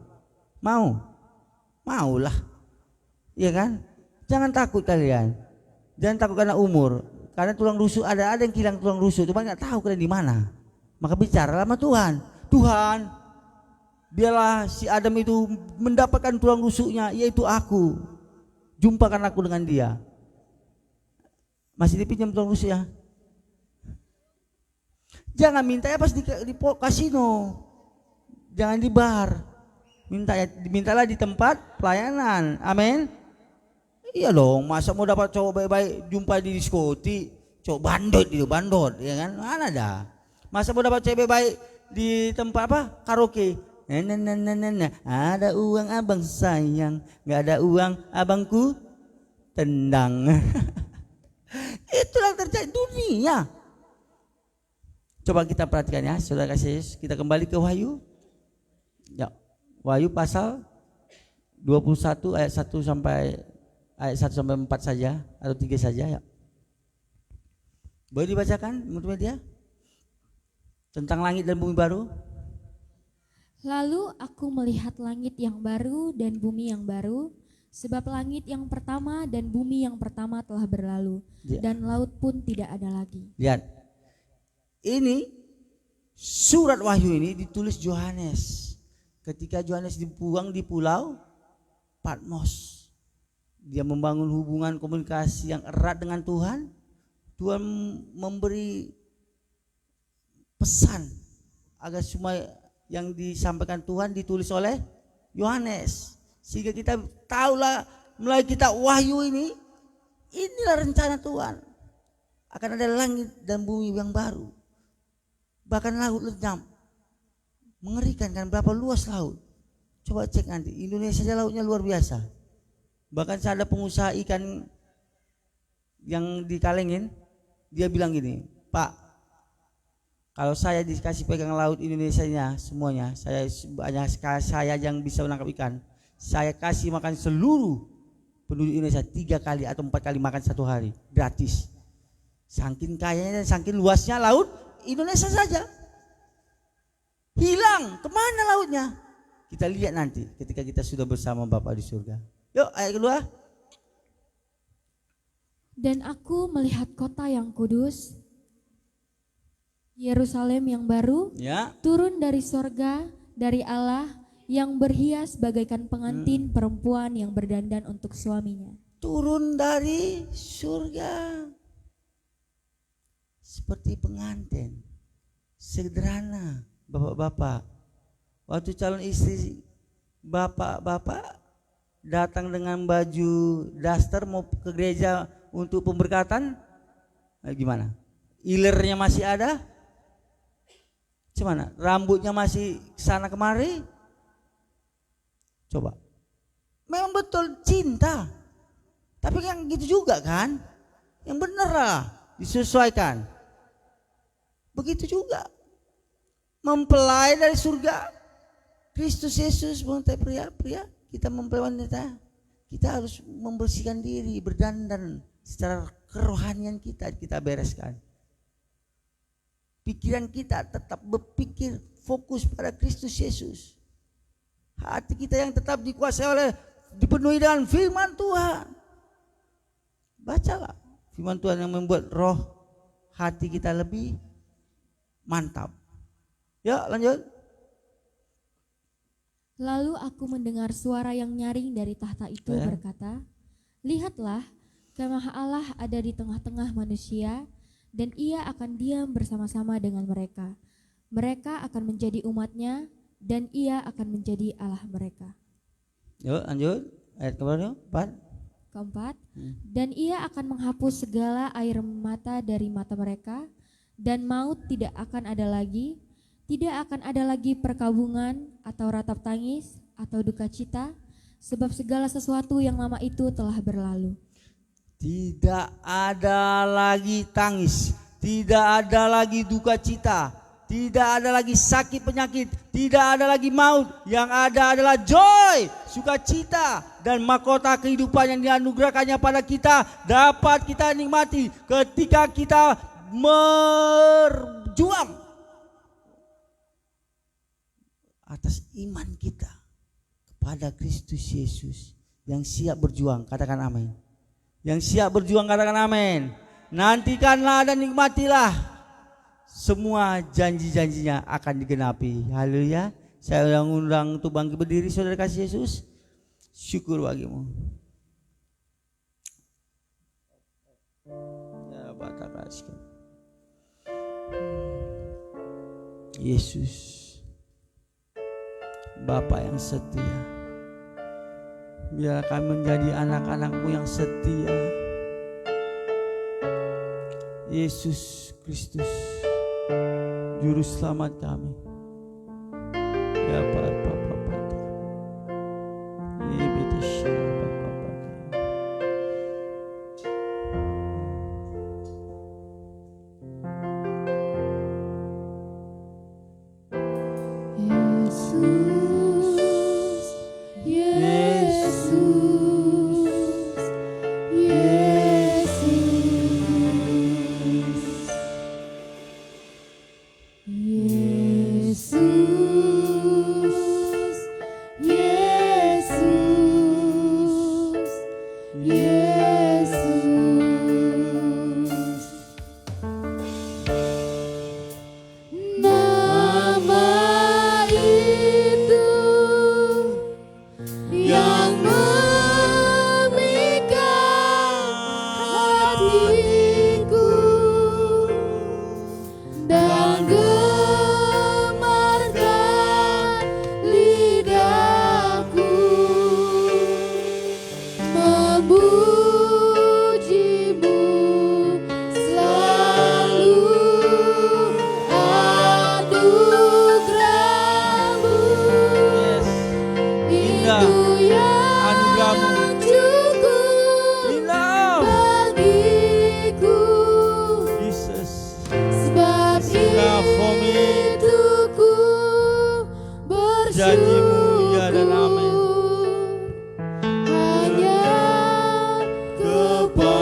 maulah, iya kan? Jangan takut kalian, jangan takut karena umur, karena tulang rusuk ada yang hilang tulang rusuk, cuma nggak tahu kalian di mana. Maka bicara sama Tuhan. Tuhan, biarlah si Adam itu mendapatkan tulang rusuknya, yaitu aku. Jumpakan aku dengan dia. Masih dipinjam tulang rusuknya? Jangan minta ya pas di kasino. Jangan di bar, mintalah di tempat pelayanan. Amin. Iya dong, masa mau dapat cowok baik-baik jumpa di diskoti, cowok bandot, ya kan? Mana dah. Masa mau dapat cewek baik di tempat apa? Karaoke. Ada uang abang sayang, nggak ada uang abangku tendang. Itulah terjadi dunia. Coba kita perhatikan ya, saudara kasih Yesus. Kita kembali ke Wahyu. Ya, Wahyu pasal 21 ayat 1 sampai 4 saja atau 3 saja ya. Boleh dibacakan menurut media tentang langit dan bumi baru? Lalu aku melihat langit yang baru dan bumi yang baru, sebab langit yang pertama dan bumi yang pertama telah berlalu, dan laut pun tidak ada lagi. Lihat, ini surat Wahyu ini ditulis Yohanes ketika Yohanes dibuang di pulau Patmos. Dia membangun hubungan komunikasi yang erat dengan Tuhan. Tuhan memberi pesan agar semua yang disampaikan Tuhan ditulis oleh Yohanes, sehingga kita tahulah melalui kitab Wahyu ini, inilah rencana Tuhan. Akan ada langit dan bumi yang baru, bahkan laut lenyap. Mengerikan kan, berapa luas laut. Coba cek nanti, Indonesia saja lautnya luar biasa. Bahkan saya ada pengusaha ikan yang di Kalengin, dia bilang gini, Pak, kalau saya dikasih pegang laut Indonesianya semuanya, saya yang bisa menangkap ikan, saya kasih makan seluruh penduduk Indonesia 3 kali atau 4 kali makan satu hari, gratis. Saking kayanya dan saking luasnya laut Indonesia saja. Hilang, kemana lautnya? Kita lihat nanti ketika kita sudah bersama Bapa di surga. Yuk, ayat kedua. Dan aku melihat kota yang kudus, Yerusalem yang baru, Ya. turun dari sorga, dari Allah, yang berhias bagaikan pengantin perempuan yang berdandan untuk suaminya. Turun dari surga seperti pengantin, sederhana. Bapak-bapak, waktu calon istri bapak-bapak datang dengan baju daster mau ke gereja untuk pemberkatan, gimana? Ilernya masih ada? Gimana? Rambutnya masih sana kemari? Coba. Memang betul cinta, tapi yang gitu juga kan? Yang benar lah, disesuaikan. Begitu juga mempelai dari surga, Kristus Yesus, wanita pria, kita mempelai wanita, kita harus membersihkan diri, berdandan secara kerohanian kita bereskan. Pikiran kita tetap berpikir fokus pada Kristus Yesus. Hati kita yang tetap dikuasai oleh, dipenuhi dengan firman Tuhan. Bacalah firman Tuhan yang membuat roh hati kita lebih mantap. Ya, lanjut. Lalu aku mendengar suara yang nyaring dari tahta itu Ya. berkata, "Lihatlah, kemah Allah ada di tengah-tengah manusia, dan ia akan diam bersama-sama dengan mereka. Mereka akan menjadi umatnya, dan ia akan menjadi Allah mereka." Yuk lanjut. Ayat keberapa? 4. Keempat, dan ia akan menghapus segala air mata dari mata mereka, dan maut tidak akan ada lagi, tidak akan ada lagi perkabungan atau ratap tangis atau duka cita, sebab segala sesuatu yang lama itu telah berlalu. Tidak ada lagi tangis, tidak ada lagi duka cita, tidak ada lagi sakit penyakit, tidak ada lagi maut. Yang ada adalah joy, sukacita, dan mahkota kehidupan yang dianugerahkannya pada kita dapat kita nikmati ketika kita berjuang atas iman kita kepada Kristus Yesus yang siap berjuang. Katakan amin. Yang siap berjuang, katakan amin. Nantikanlah dan nikmatilah, semua janji-janjinya akan digenapi. Haleluya. Saya undang untuk bangkit berdiri, saudara kasih Yesus. Syukur bagimu. Ya, Bapak kasih. Yesus, Bapa yang setia, biar kami menjadi anak-anak-Mu yang setia. Yesus Kristus, Juru Selamat kami. Ya Bapa, janji-Mu ya dan amin. Hanya kepadamu.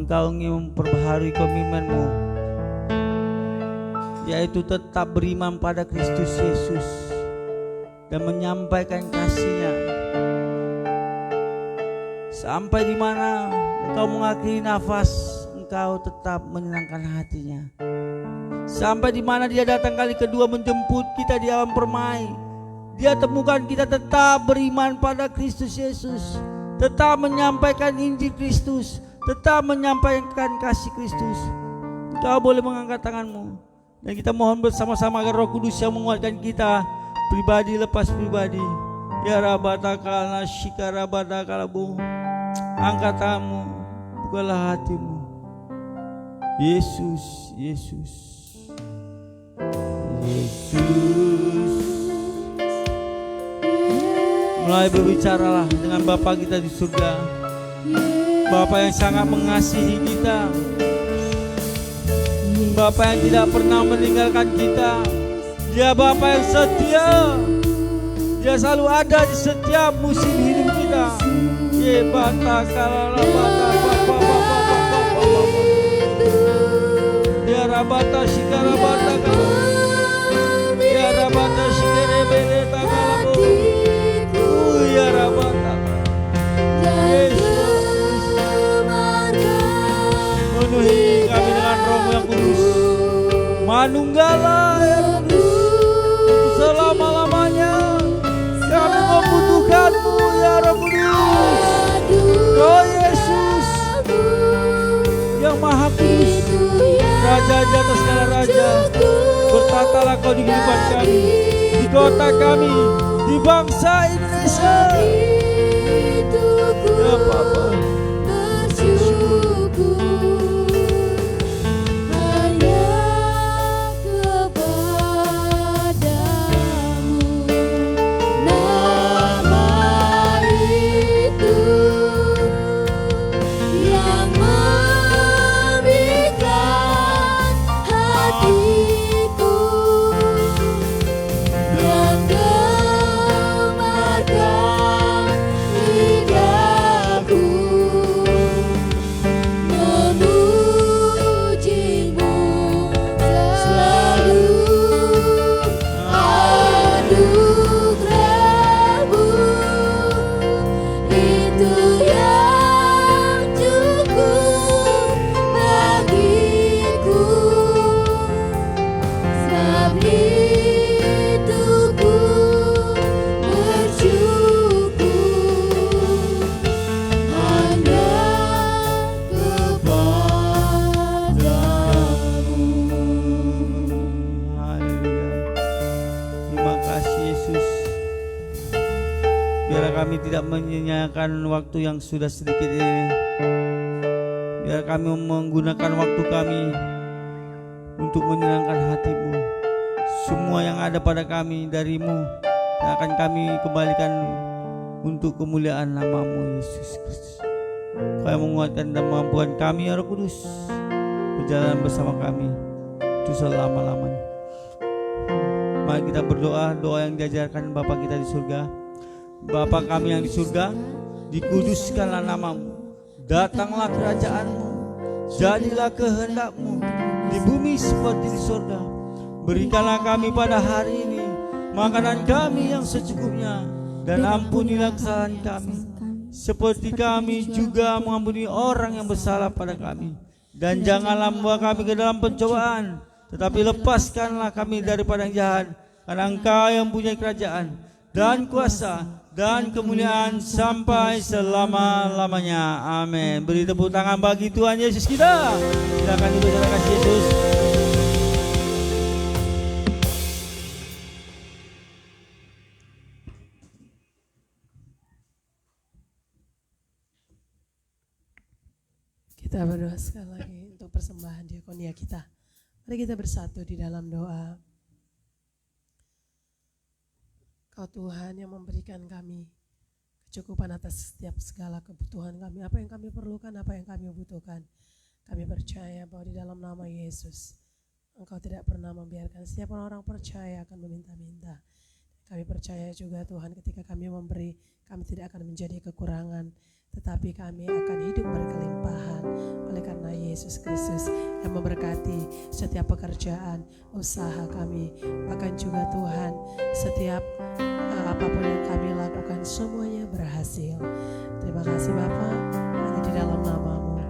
Engkau ingin memperbaharui komitmenmu, yaitu tetap beriman pada Kristus Yesus dan menyampaikan kasih-Nya sampai di mana Engkau mengakhiri nafas, Engkau tetap menyenangkan hati-Nya. Sampai di mana Dia datang kali kedua menjemput kita di alam permai, Dia temukan kita tetap beriman pada Kristus Yesus, tetap menyampaikan Injil Kristus, tetap menyampaikan kasih Kristus. Engkau boleh mengangkat tanganmu dan kita mohon bersama-sama agar Roh Kudus yang menguatkan kita pribadi lepas pribadi. Ya rabatakala shikarabadakalabu. Angkat tanganmu, bukalah hatimu. Yesus, Yesus, Yesus. Mulai berbicaralah dengan Bapa kita di surga, Bapa yang sangat mengasihi kita, Bapa yang tidak pernah meninggalkan kita. Dia Bapa yang setia, Dia selalu ada di setiap musim hidup kita. Ye bata kalala bata bapa bapa bapa bapa. Ya rabata shikara bata kalala. Ya rabata shikere bede takalabu. Ya rabata. Yesus, penuhi kami dengan Roh-Mu yang kudus. Manunggala ya Kudus, selama-lamanya kami membutuhkan-Mu ya Roh Kudus. Roh Yesus yang Maha Kudus, Raja di atas segala raja, bertatalah Kau di kehidupan kami, di kota kami, di bangsa Indonesia. Ya Bapa, kami tidak menyanyiakan waktu yang sudah sedikit ini. Biar kami menggunakan waktu kami untuk menyenangkan hati-Mu. Semua yang ada pada kami dari-Mu yang akan kami kembalikan untuk kemuliaan nama-Mu Yesus Kristus. Kau yang menguatkan dan memampukan kami ya Roh Kudus, berjalan bersama kami itu selama-lamanya. Mari kita berdoa, doa yang diajarkan Bapa kita di surga. Bapa kami yang di surga, dikuduskanlah nama-Mu, datanglah kerajaan-Mu, jadilah kehendak-Mu di bumi seperti di surga. Berikanlah kami pada hari ini makanan kami yang secukupnya, dan ampunilah kesalahan kami seperti kami juga mengampuni orang yang bersalah pada kami. Dan janganlah membawa kami ke dalam pencobaan, tetapi lepaskanlah kami daripada yang jahat, karena Engkau yang punya kerajaan dan kuasa dan kemuliaan sampai selama-lamanya. Amin. Beri tepuk tangan bagi Tuhan Yesus kita. Silakan ibu saudara kasih Yesus. Kita berdoa sekali lagi untuk persembahan diakonia kita. Mari kita bersatu di dalam doa. Kau Tuhan yang memberikan kami kecukupan atas setiap segala kebutuhan kami. Apa yang kami perlukan, apa yang kami butuhkan. Kami percaya bahwa di dalam nama Yesus, Engkau tidak pernah membiarkan setiap orang percaya akan meminta-minta. Kami percaya juga Tuhan ketika kami memberi, kami tidak akan menjadi kekurangan. tetapi kami akan hidup berkelimpahan oleh karena Yesus Kristus yang memberkati setiap pekerjaan, usaha kami, bahkan juga Tuhan setiap apapun yang kami lakukan semuanya berhasil. Terima kasih Bapa, hanya di dalam nama-Mu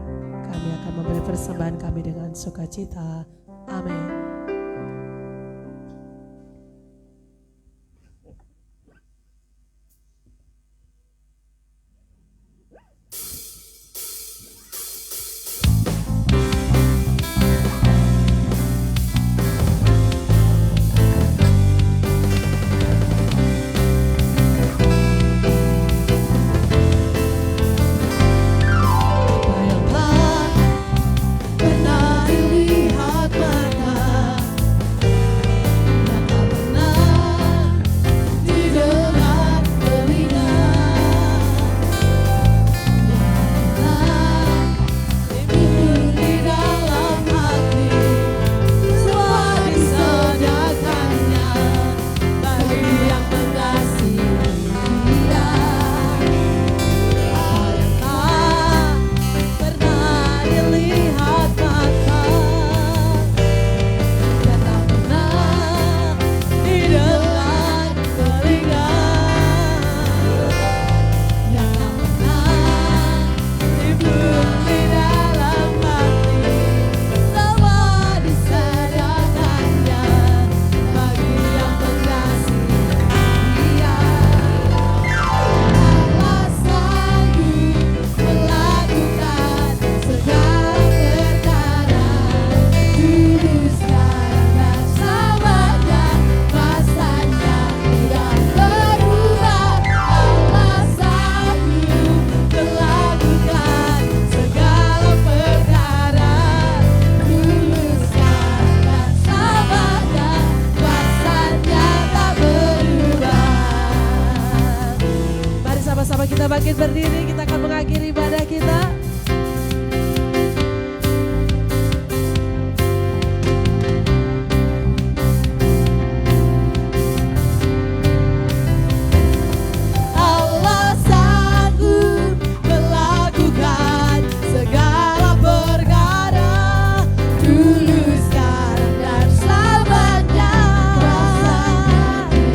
kami akan memberi persembahan kami dengan sukacita. Amin. Pernah dilihat mata Kita bangkit berdiri, kita akan mengakhiri ibadah kita. Allah sanggup melakukan segala perkara, dulu, sekarang, dan selamanya.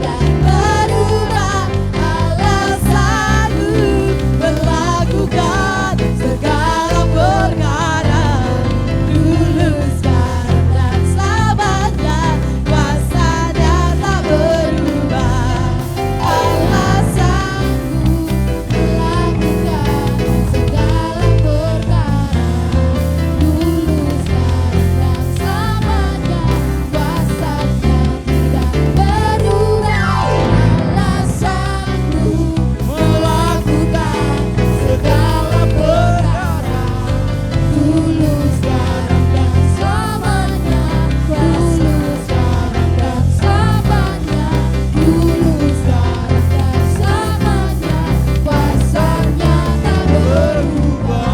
Dan berubah, Allah sanggup melakukan segala perkara, dulu, sekarang, dan selamanya. Kuasanya tak berubah. Allah sanggup melakukan segala perkara, dulu, sekarang, dan selamanya. Kuasanya tidak berubah. Allah sanggup melakukan segala perkara, dulu, sekarang, dan selamanya. Dulu, sekarang, dan selamanya. Dulu, sekarang, dan selamanya. Kuasanya tak berubah.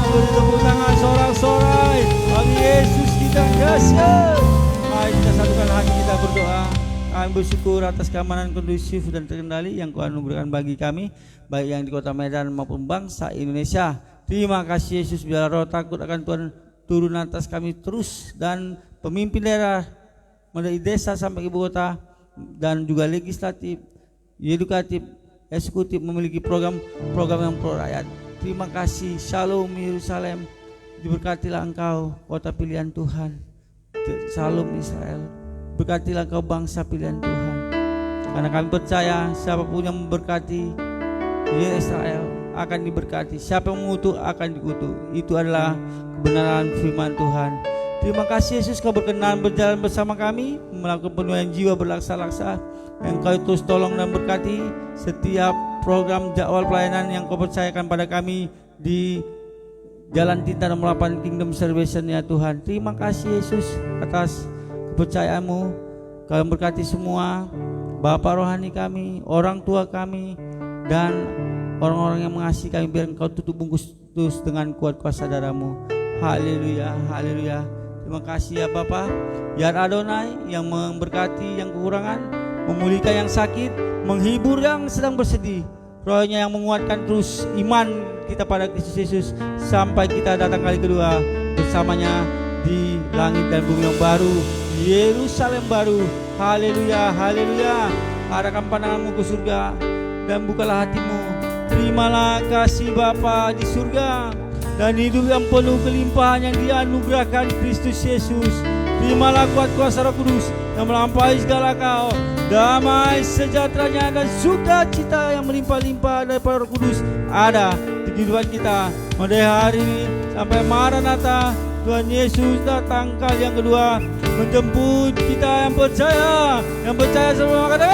Beri tepuk tangan sorak-sorai bagi Yesus kita dahsyat. Mari kita satukan hati kita berdoa. Kami bersyukur atas keamanan kondusif dan terkendali yang Tuhan berikan bagi kami, baik yang di kota Medan maupun bangsa Indonesia. Terima kasih Yesus, biar roh takut akan Tuhan turun atas kami terus, dan pemimpin daerah dari desa sampai ibu kota, dan juga legislatif, edukatif, eksekutif memiliki program-program yang pro rakyat. Terima kasih. Shalom Yerusalem, diberkatilah engkau kota pilihan Tuhan. Shalom Israel, berkatilah engkau bangsa pilihan Tuhan. Karena kami percaya siapapun yang memberkati Israel akan diberkati, siapa yang mengutuk akan dikutuk. Itu adalah kebenaran firman Tuhan. Terima kasih Yesus, kau berkenan berjalan bersama kami, melakukan penuaian jiwa berlaksa-laksa. Engkau terus tolong dan berkati setiap program jadwal pelayanan yang kau percayakan pada kami di Jalan Tinta nomor 8 Kingdom Salvation ya Tuhan. Terima kasih Yesus atas kepercayaanmu. Kau berkati semua Bapa rohani kami, orang tua kami, dan orang-orang yang mengasihi kami, biar engkau tutup bungkus terus dengan kuat kuasa darah-Mu. Haleluya, haleluya. Terima kasih ya Bapa. Ya Adonai yang memberkati yang kekurangan, memulihkan yang sakit, menghibur yang sedang bersedih. Rohnya yang menguatkan terus iman kita pada Kristus Yesus sampai kita datang kali kedua bersamanya di langit dan bumi yang baru, Yerusalem baru. Haleluya, haleluya. Arahkan pandanganmu ke surga dan bukalah hatimu. Terimalah kasih Bapa di surga dan hidup yang penuh kelimpahan yang dianugerahkan Kristus Yesus. Terimalah kuat kuasa Roh Kudus yang melampaui segala kau, damai sejahteranya dan sukacita yang melimpah-limpah daripada Roh Kudus ada di kehidupan kita mulai hari ini sampai Maranatha. Tuhan Yesus datang kali yang kedua menjemput kita yang percaya, sebelum kata